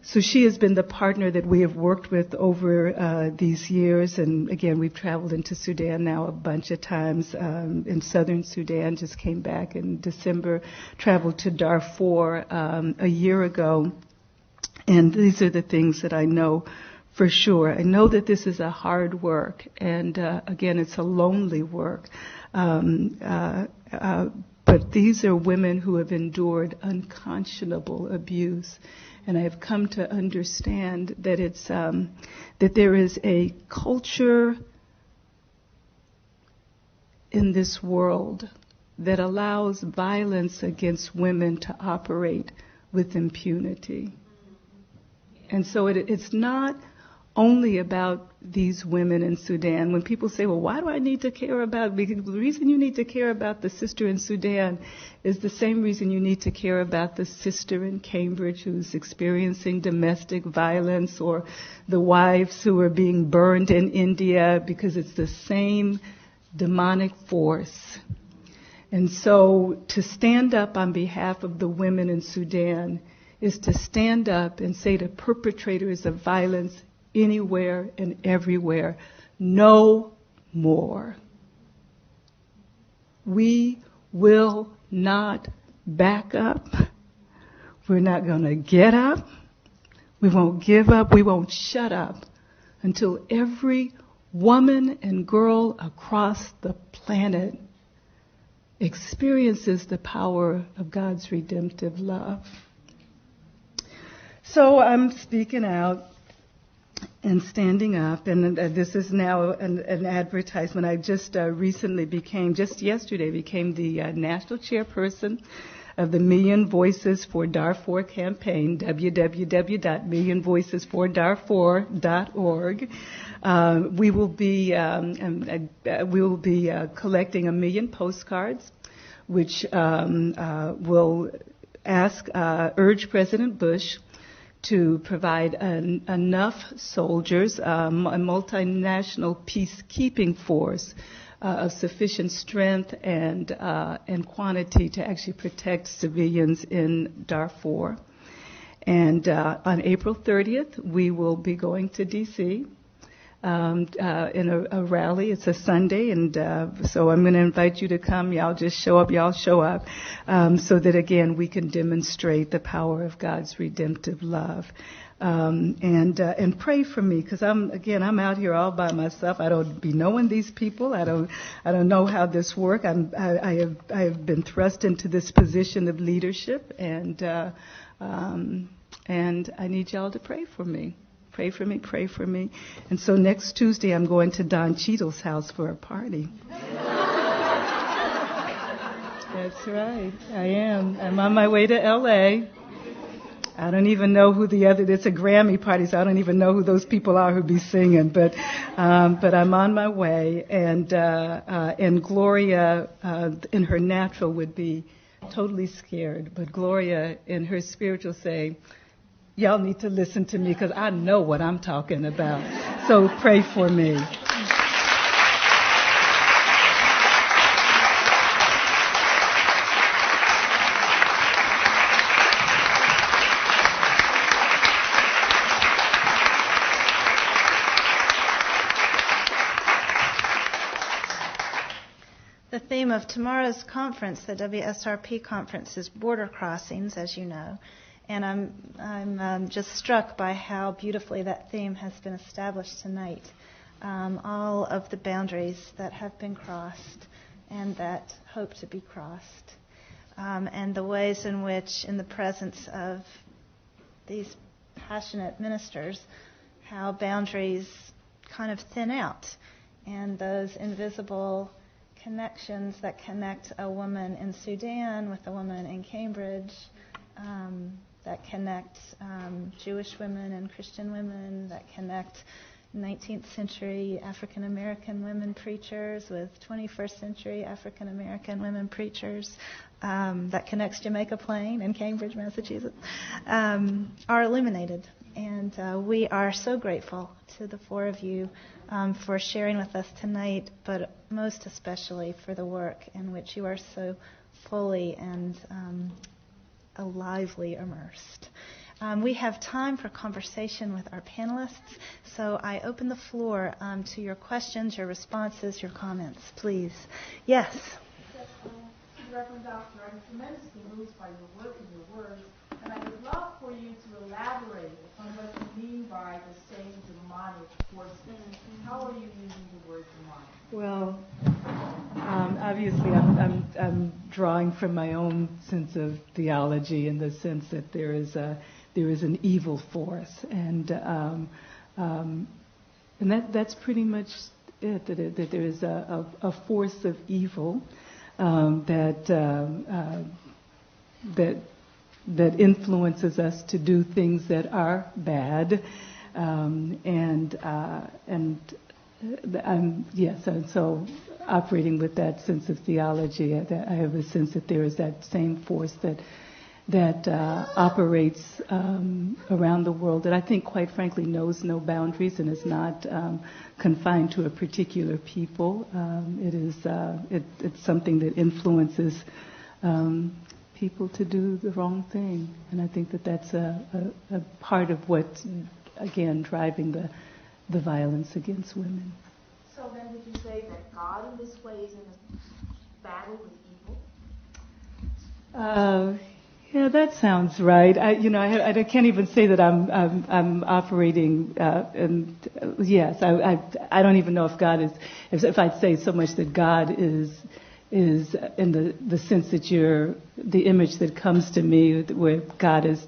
So she has been the partner that we have worked with over these years, and again, we've traveled into Sudan now a bunch of times. In southern Sudan, just came back in December, traveled to Darfur a year ago. And these are the things that I know for sure. I know that this is a hard work, and again, it's a lonely work. But these are women who have endured unconscionable abuse, and I have come to understand that it's that there is a culture in this world that allows violence against women to operate with impunity. And so it's not only about these women in Sudan. When people say, well, why do I need to care about, because the reason you need to care about the sister in Sudan is the same reason you need to care about the sister in Cambridge who's experiencing domestic violence, or the wives who are being burned in India, because it's the same demonic force. And so to stand up on behalf of the women in Sudan is to stand up and say to perpetrators of violence anywhere and everywhere, no more. We will not back up. We're not going to get up. We won't give up. We won't shut up until every woman and girl across the planet experiences the power of God's redemptive love. So I'm speaking out and standing up, and this is now an advertisement. I just yesterday became the national chairperson of the Million Voices for Darfur campaign, www.millionvoicesfordarfur.org. We will be collecting 1 million postcards, which will urge President Bush to provide enough soldiers, a multinational peacekeeping force of sufficient strength and quantity to actually protect civilians in Darfur. And on April 30th, we will be going to D.C. In a rally. It's a Sunday, and so I'm going to invite you to come. Y'all just show up. Y'all show up, so that again we can demonstrate the power of God's redemptive love. And pray for me, because I'm out here all by myself. I don't be knowing these people. I don't know how this works. I have been thrust into this position of leadership, and I need y'all to pray for me. Pray for me, pray for me. And so next Tuesday I'm going to Don Cheadle's house for a party. That's right, I am. I'm on my way to L.A. I don't even know who it's a Grammy party, so I don't even know who those people are who be singing, but I'm on my way, and Gloria in her natural would be totally scared, but Gloria in her spiritual say, y'all need to listen to me because I know what I'm talking about. So pray for me. The theme of tomorrow's conference, the WSRP conference, is border crossings, as you know. And I'm just struck by how beautifully that theme has been established tonight. All of the boundaries that have been crossed and that hope to be crossed. And the ways in which, in the presence of these passionate ministers, how boundaries kind of thin out. And those invisible connections that connect a woman in Sudan with a woman in Cambridge, that connect Jewish women and Christian women, that connect 19th century African American women preachers with 21st century African American women preachers, that connects Jamaica Plain and Cambridge, Massachusetts, are illuminated. And we are so grateful to the four of you for sharing with us tonight, but most especially for the work in which you are so fully and lively immersed. We have time for conversation with our panelists, so I open the floor to your questions, your responses, your comments, please. Yes? Reverend Doctor, I'm tremendously moved by your work and your words, and I would love for you to elaborate on what you mean by the saying demonic forces. How are you using the word demonic? Well, obviously I'm drawing from my own sense of theology, in the sense that there is an evil force, and that's pretty much it. That there is a force of evil that influences us to do things that are bad, and so operating with that sense of theology, I have a sense that there is that same force that operates around the world, that I think, quite frankly, knows no boundaries and is not confined to a particular people. It's something that influences people to do the wrong thing, and I think that's a part of what's, again, driving the violence against women. So then would you say that God in this way is in a battle with evil? Yeah, that sounds right. I can't even say that I'm operating. And yes, I don't even know if God is. If I'd say so much that God is in the sense that the image that comes to me where God is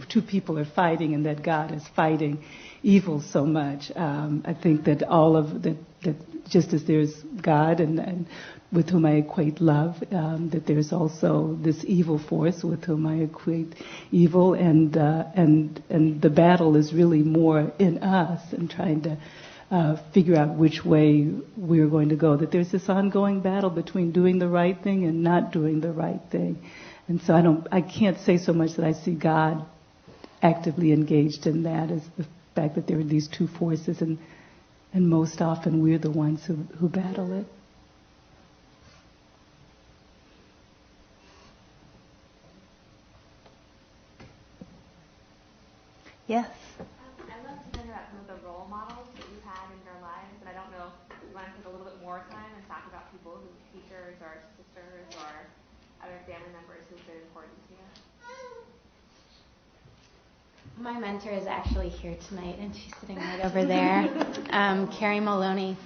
two people are fighting and that God is fighting evil so much. I think that that just as there's God and with whom I equate love, that there's also this evil force with whom I equate evil, and the battle is really more in us and trying to figure out which way we're going to go. That there's this ongoing battle between doing the right thing and not doing the right thing, and so I can't say so much that I see God actively engaged in that as the fact that there are these two forces, and most often we're the ones who battle it. Yes. I'd love to hear about some of the role models that you've had in your lives, and I don't know if you want to take a little bit more time and talk about people who teachers or sisters or other family members who've been important to you. My mentor is actually here tonight, and she's sitting right over there, Carrie Maloney.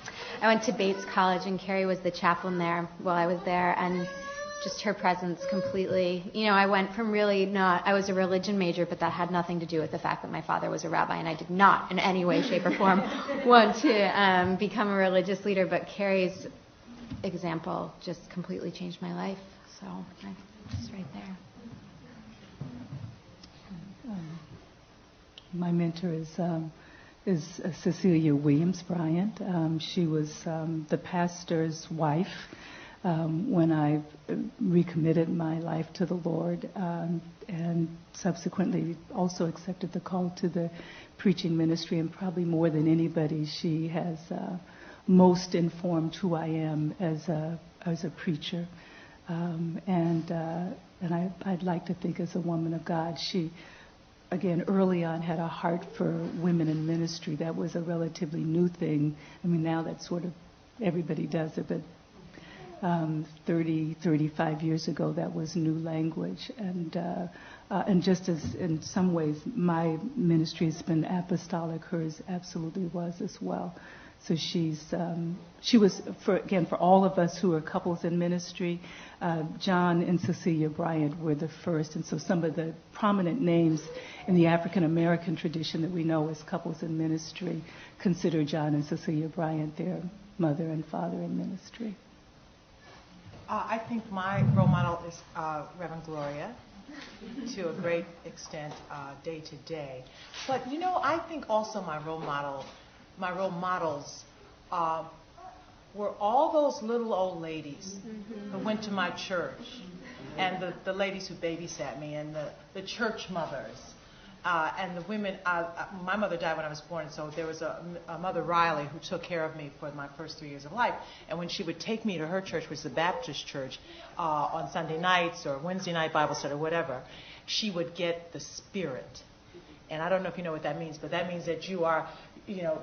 I went to Bates College, and Carrie was the chaplain there while I was there, and just her presence completely, I went from I was a religion major, but that had nothing to do with the fact that my father was a rabbi, and I did not in any way, shape, or form want to become a religious leader, but Carrie's example just completely changed my life, so it's right there. My mentor is Cecilia Williams Bryant. She was the pastor's wife when I recommitted my life to the Lord, and subsequently also accepted the call to the preaching ministry. And probably more than anybody, she has most informed who I am as a preacher. And I'd like to think as a woman of God, she, again, early on had a heart for women in ministry. That was a relatively new thing. I mean, now that's sort of everybody does it, but 35 years ago, that was new language. And just as in some ways my ministry has been apostolic, hers absolutely was as well. So she was, for all of us who are couples in ministry, John and Cecilia Bryant were the first. And so some of the prominent names in the African American tradition that we know as couples in ministry consider John and Cecilia Bryant their mother and father in ministry. I think my role model is Reverend Gloria, to a great extent, day to day. But I think also my role models were all those little old ladies who went to my church, and the ladies who babysat me, and the church mothers. And the women, my mother died when I was born, so there was a Mother Riley who took care of me for my first 3 years of life. And when she would take me to her church, which was the Baptist church, on Sunday nights or Wednesday night Bible study or whatever, she would get the Spirit. And I don't know if you know what that means, but that means that you are,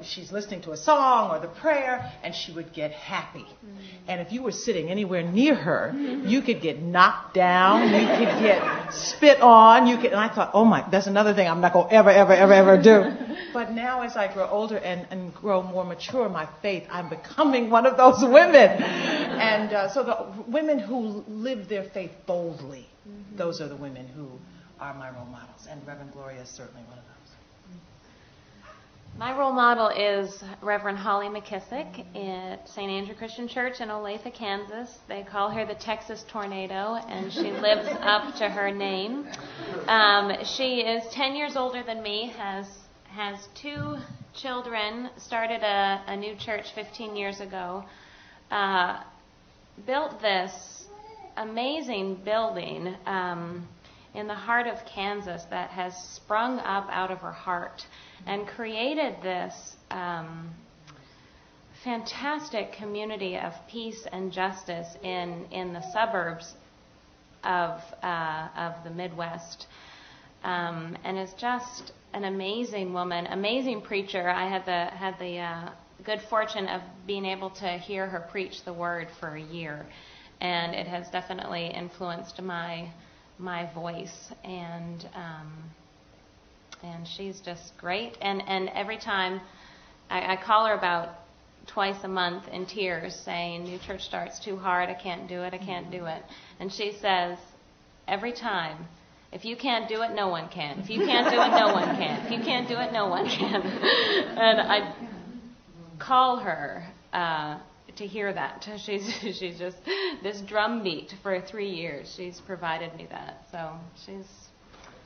she's listening to a song or the prayer, and she would get happy. Mm-hmm. And if you were sitting anywhere near her, you could get knocked down, you could get spit on, and I thought, oh my, that's another thing I'm not going to ever do. But now as I grow older and grow more mature in my faith, I'm becoming one of those women. And so the women who live their faith boldly, those are the women who are my role models, and Reverend Gloria is certainly one of those. My role model is Reverend Holly McKissick at St. Andrew Christian Church in Olathe, Kansas. They call her the Texas Tornado, and she lives up to her name. She is 10 years older than me, has 2 children, started a new church 15 years ago, built this amazing building in the heart of Kansas that has sprung up out of her heart and created this fantastic community of peace and justice in the suburbs of the Midwest, and is just an amazing woman, amazing preacher. I had the good fortune of being able to hear her preach the word for a year, and it has definitely influenced my my voice, and she's just great. And every time I call her about twice a month in tears saying, new church start's too hard, I can't do it, I can't do it. And she says, every time, if you can't do it, no one can. If you can't do it, no one can. If you can't do it, no one can. And I call her to hear that. She's just this drumbeat for 3 years. She's provided me that. So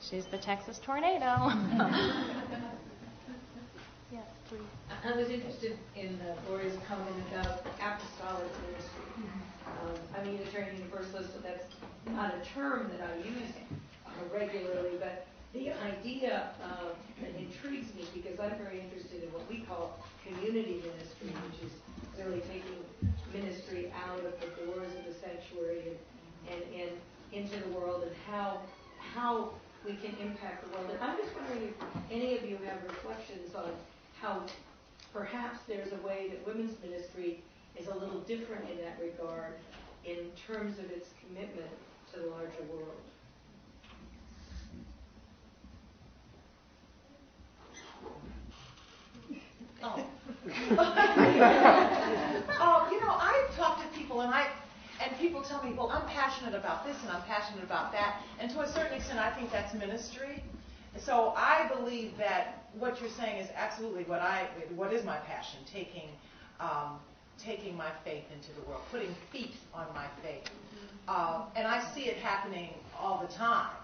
she's the Texas tornado. Yes, please. I was interested in Gloria's comment about apostolic ministry. I'm a Unitarian Universalist, so that's not a term that I use regularly, but the idea that intrigues me, because I'm very interested in what we call community ministry, which is really taking ministry out of the doors of the sanctuary and into the world, and how we can impact the world. And I'm just wondering if any of you have reflections on how perhaps there's a way that women's ministry is a little different in that regard in terms of its commitment to the larger world. Oh. I talk to people and people tell me, well, I'm passionate about this and I'm passionate about that. And to a certain extent, I think that's ministry. So I believe that what you're saying is absolutely what is my passion, taking my faith into the world, putting feet on my faith. And I see it happening all the time.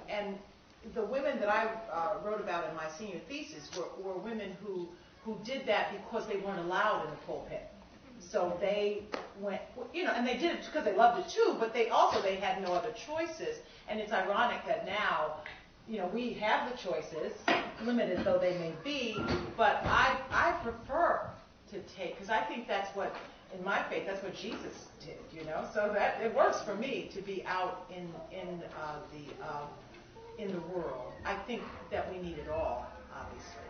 And the women that I wrote about in my senior thesis were women who did that because they weren't allowed in the pulpit. So they went, and they did it because they loved it too, but they had no other choices. And it's ironic that now, we have the choices, limited though they may be, but I prefer to take, because I think that's what, in my faith, that's what Jesus did, so that it works for me to be out in the world. I think that we need it all, obviously.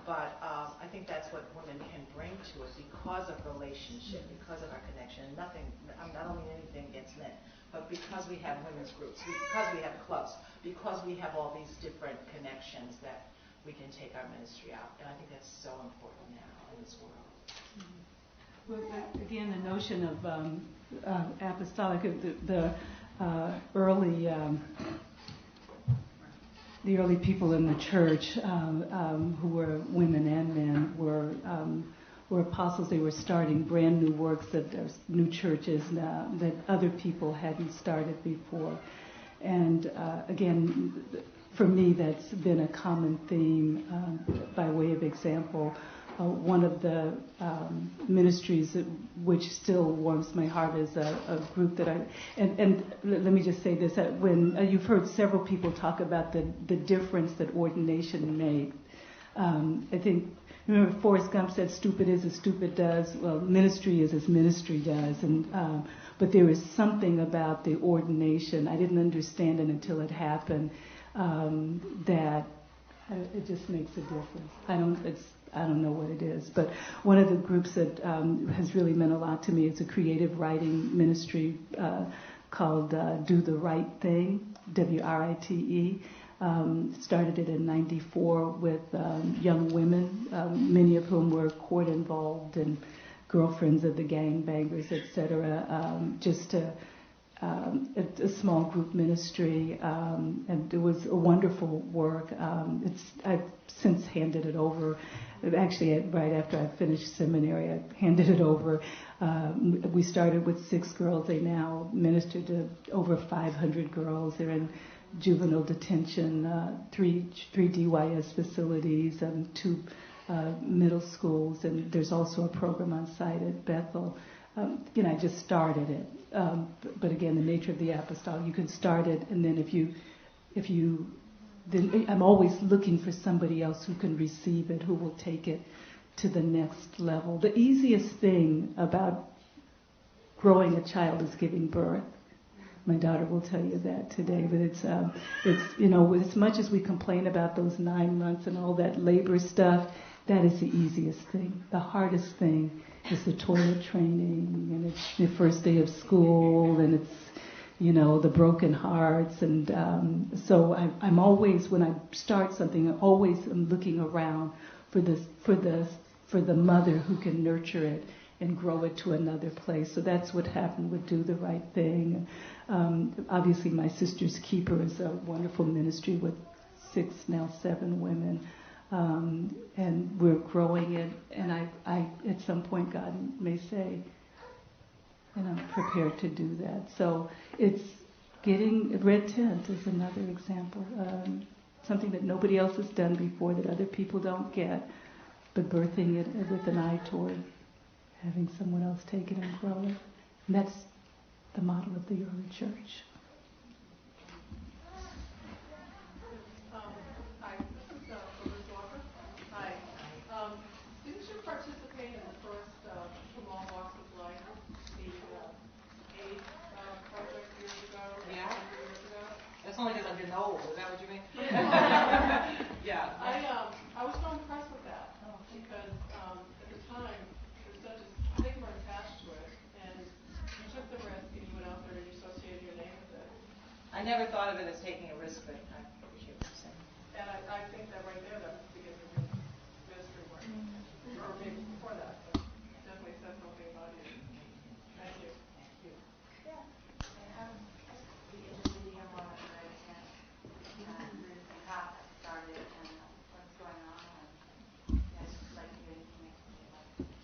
But I think that's what women can bring to it because of relationship, because of our connection. And I don't mean anything against men, but because we have women's groups, because we have clubs, because we have all these different connections that we can take our ministry out. And I think that's so important now in this world. Well, again, the notion of apostolic, the early people in the church who were women and men were apostles. They were starting brand new works that new churches that other people hadn't started before. And again, for me, that's been a common theme. By way of example, one of the ministries which still warms my heart is a group that and let me just say this, that when you've heard several people talk about the difference that ordination made. I think, remember Forrest Gump said, stupid is as stupid does. Well, ministry is as ministry does. But there is something about the ordination, I didn't understand it until it happened, that it just makes a difference. I don't know what it is, but one of the groups that has really meant a lot to me is a creative writing ministry called Do the Right Thing, WRITE. Started it in '94 with young women, many of whom were court involved and girlfriends of the gangbangers, etc. Just a small group ministry, and it was a wonderful work. I've since handed it over. Actually, right after I finished seminary, I handed it over. We started with 6 girls. They now minister to over 500 girls. They're in juvenile detention, 3 DYS facilities, 2 middle schools, and there's also a program on site at Bethel. I just started it. But again, the nature of the apostolic, you can start it, and then then I'm always looking for somebody else who can receive it, who will take it to the next level. The easiest thing about growing a child is giving birth. My daughter will tell you that today, but it's as much as we complain about those 9 months and all that labor stuff, that is the easiest thing. The hardest thing is the toilet training, and it's the first day of school, and it's, the broken hearts. And so I'm always, when I start something, I'm looking around for the mother who can nurture it and grow it to another place. So that's what happened with Do the Right Thing. Obviously, My Sister's Keeper is a wonderful ministry with 6, now 7 women. And we're growing it, and I at some point God may say, and I'm prepared to do that. So it's getting red tent is another example, something that nobody else has done before, that other people don't get, but birthing it with an eye toward having someone else take it and grow it. And that's the model of the early church. Didn't you participate in the first From All Walks of Life, the AIDS project years ago? Yeah. 100 years ago? That's only because I'm getting old. Is that what you mean? Yeah. I was so impressed with that because at the time there's such a stigma attached to it, and you took the risk and you went out there and you associated your name with it. I never thought of it as taking a risk, but I appreciate what you're saying. And I think that right there, that was the beginning of your ministry work. Or maybe before that, but definitely said something about you. Thank you. Yeah. I would be interested to hear more about the Red Tent, how that started and what's going on. And I'd just like to hear anything you can say about it.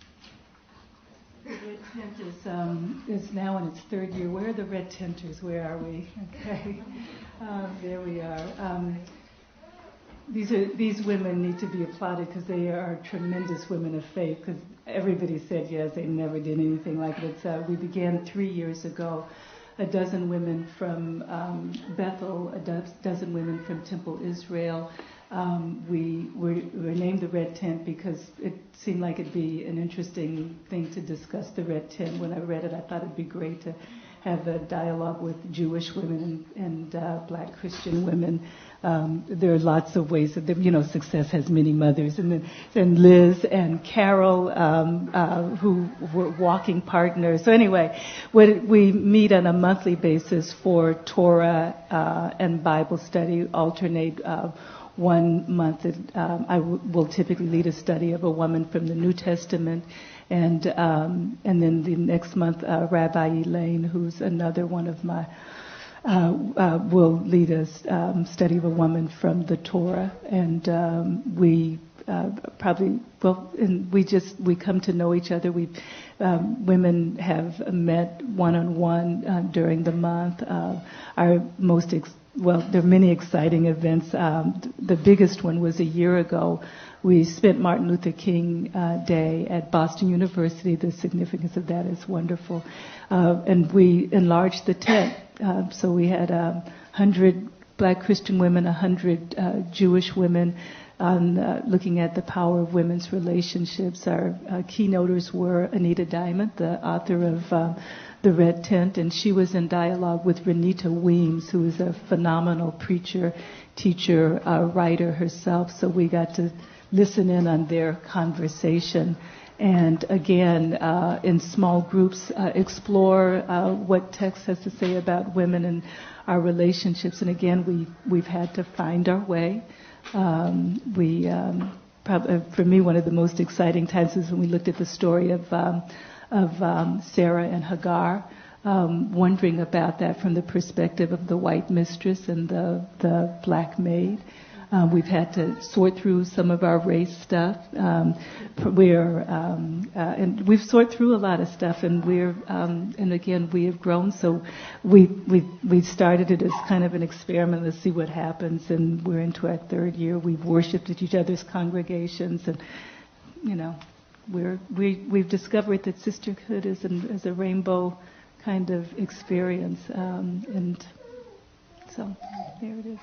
The Red Tent is now in its 3rd year. Where are the Red Tenters? Where are we? Okay. There we are. These women need to be applauded because they are tremendous women of faith, because everybody said yes, they never did anything like it. We began 3 years ago. A dozen women from Bethel, a dozen women from Temple Israel. We were named the Red Tent because it seemed like it'd be an interesting thing to discuss the Red Tent. When I read it, I thought it'd be great to have a dialogue with Jewish women and Black Christian women. There are lots of ways that, success has many mothers. And Liz and Carol, who were walking partners. So anyway, we meet on a monthly basis for Torah and Bible study, alternate 1 month. I will typically lead a study of a woman from the New Testament. And then the next month, Rabbi Elaine, who's another one of my, will lead a study of a woman from the Torah. And we we come to know each other. Women have met one-on-one during the month. Our most there are many exciting events. The biggest one was a year ago. We spent Martin Luther King Day at Boston University. The significance of that is wonderful. And we enlarged the tent. So we had 100 Black Christian women, 100 Jewish women, on looking at the power of women's relationships. Our keynoters were Anita Diamond, the author of The Red Tent, and she was in dialogue with Renita Weems, who is a phenomenal preacher, teacher, writer herself. So we got to listen in on their conversation. And again, in small groups, explore what text has to say about women and our relationships. And again, we've had to find our way. For me, one of the most exciting times is when we looked at the story of Sarah and Hagar, wondering about that from the perspective of the white mistress and the black maid. We've had to sort through some of our race stuff. And we've sorted through a lot of stuff, and and again, we have grown. So we started it as kind of an experiment. Let's see what happens, and we're into our 3rd year. We've worshipped at each other's congregations, and we've discovered that sisterhood is a rainbow kind of experience, and so there it is.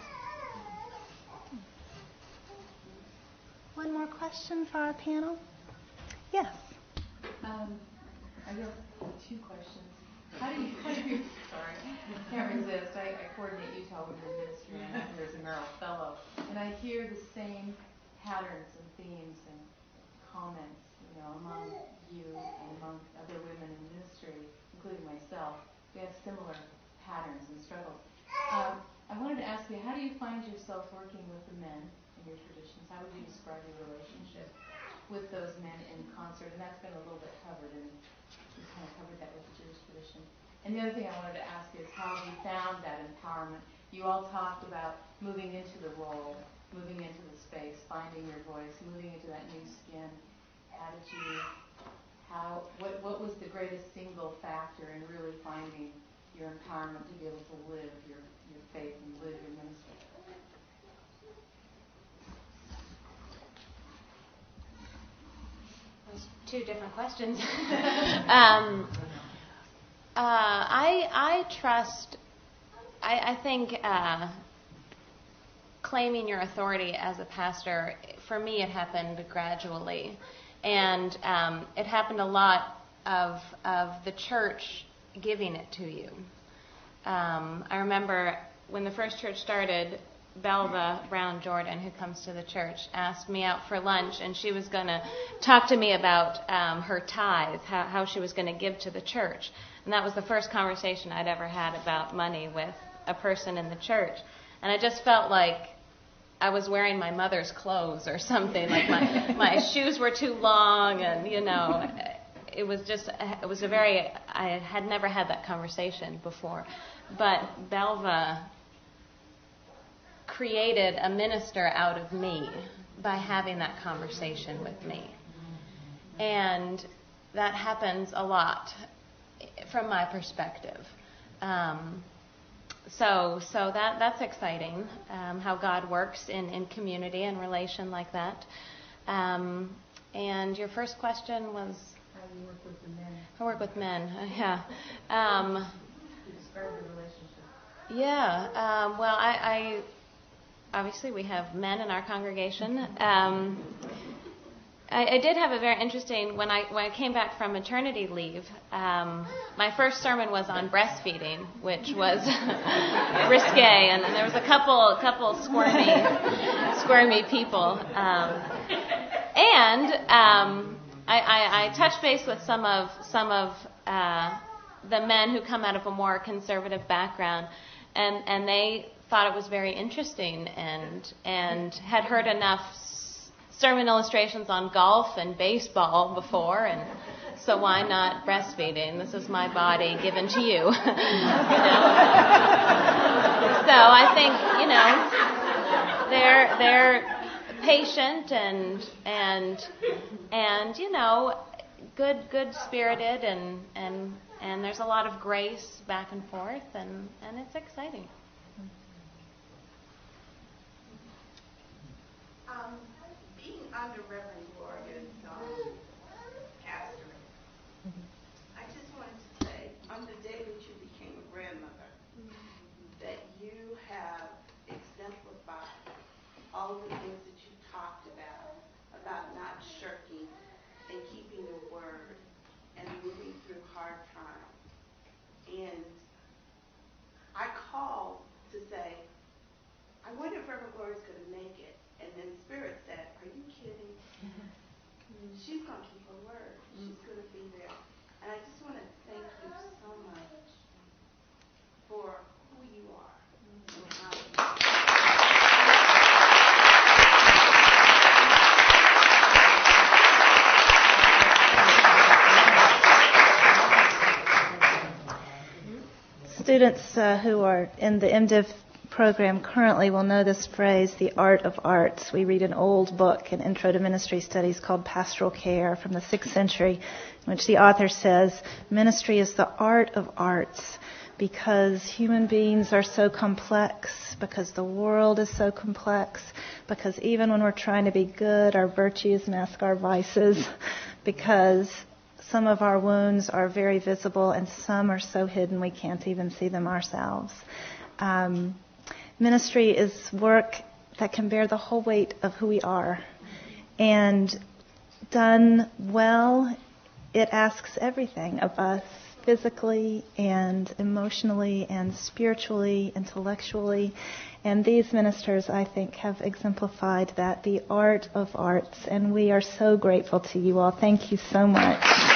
One more question for our panel? Yes. I have 2 questions. How do you sorry, I can't resist. I coordinate Utah Women's Ministry, and I'm here as a Merrill Fellow. And I hear the same patterns and themes and comments, among you and among other women in ministry, including myself. We have similar patterns and struggles. I wanted to ask you, how do you find yourself working with the men in your traditions? How would you describe your relationship with those men in concert? And that's been a little bit covered, and we kind of covered that with the Jewish tradition. And the other thing I wanted to ask is how have you found that empowerment? You all talked about moving into the role, moving into the space, finding your voice, moving into that new skin attitude. What was the greatest single factor in really finding your empowerment to be able to live your faith and live your ministry? Those two different questions. I trust. I think claiming your authority as a pastor, for me, it happened gradually, and it happened a lot of the church giving it to you. I remember when the first church started, Belva Brown Jordan, who comes to the church, asked me out for lunch, and she was going to talk to me about her tithe, how she was going to give to the church. And that was the first conversation I'd ever had about money with a person in the church. And I just felt like I was wearing my mother's clothes or something, like my shoes were too long, and, it was I had never had that conversation before. But Belva created a minister out of me by having that conversation with me. And that happens a lot from my perspective. So that's exciting, how God works in community and relation like that. And your first question was? How you work with the men. I work with men, yeah. Describe the relationship. Yeah, well, I obviously we have men in our congregation. I did have a very interesting, when I came back from maternity leave, my first sermon was on breastfeeding, which was risque, and there was a couple squirmy people. I touched base with some of the men who come out of a more conservative background, and they thought it was very interesting and had heard enough sermon illustrations on golf and baseball before, and so why not breastfeeding? This is my body given to you. So I think they're patient and good spirited and there's a lot of grace back and forth and it's exciting. Being under Reverend Gloria's pastor, I just wanted to say, on the day that you became a grandmother, that you have exemplified all the things that you talked about not shirking and keeping your word and moving through hard times. And I called to say, I wonder if Reverend Gloria's going to make it. And then Spirit said, are you kidding? She's going to keep her word. She's going to be there. And I just want to thank you so much for who you are. Students who are in the MDiv program currently will know this phrase, the art of arts. We read an old book in Intro to Ministry Studies called Pastoral Care from the 6th century, in which the author says, ministry is the art of arts because human beings are so complex, because the world is so complex, because even when we're trying to be good, our virtues mask our vices, because some of our wounds are very visible and some are so hidden we can't even see them ourselves. Ministry is work that can bear the whole weight of who we are. And done well, it asks everything of us physically and emotionally and spiritually, intellectually. And these ministers, I think, have exemplified that, the art of arts. And we are so grateful to you all. Thank you so much.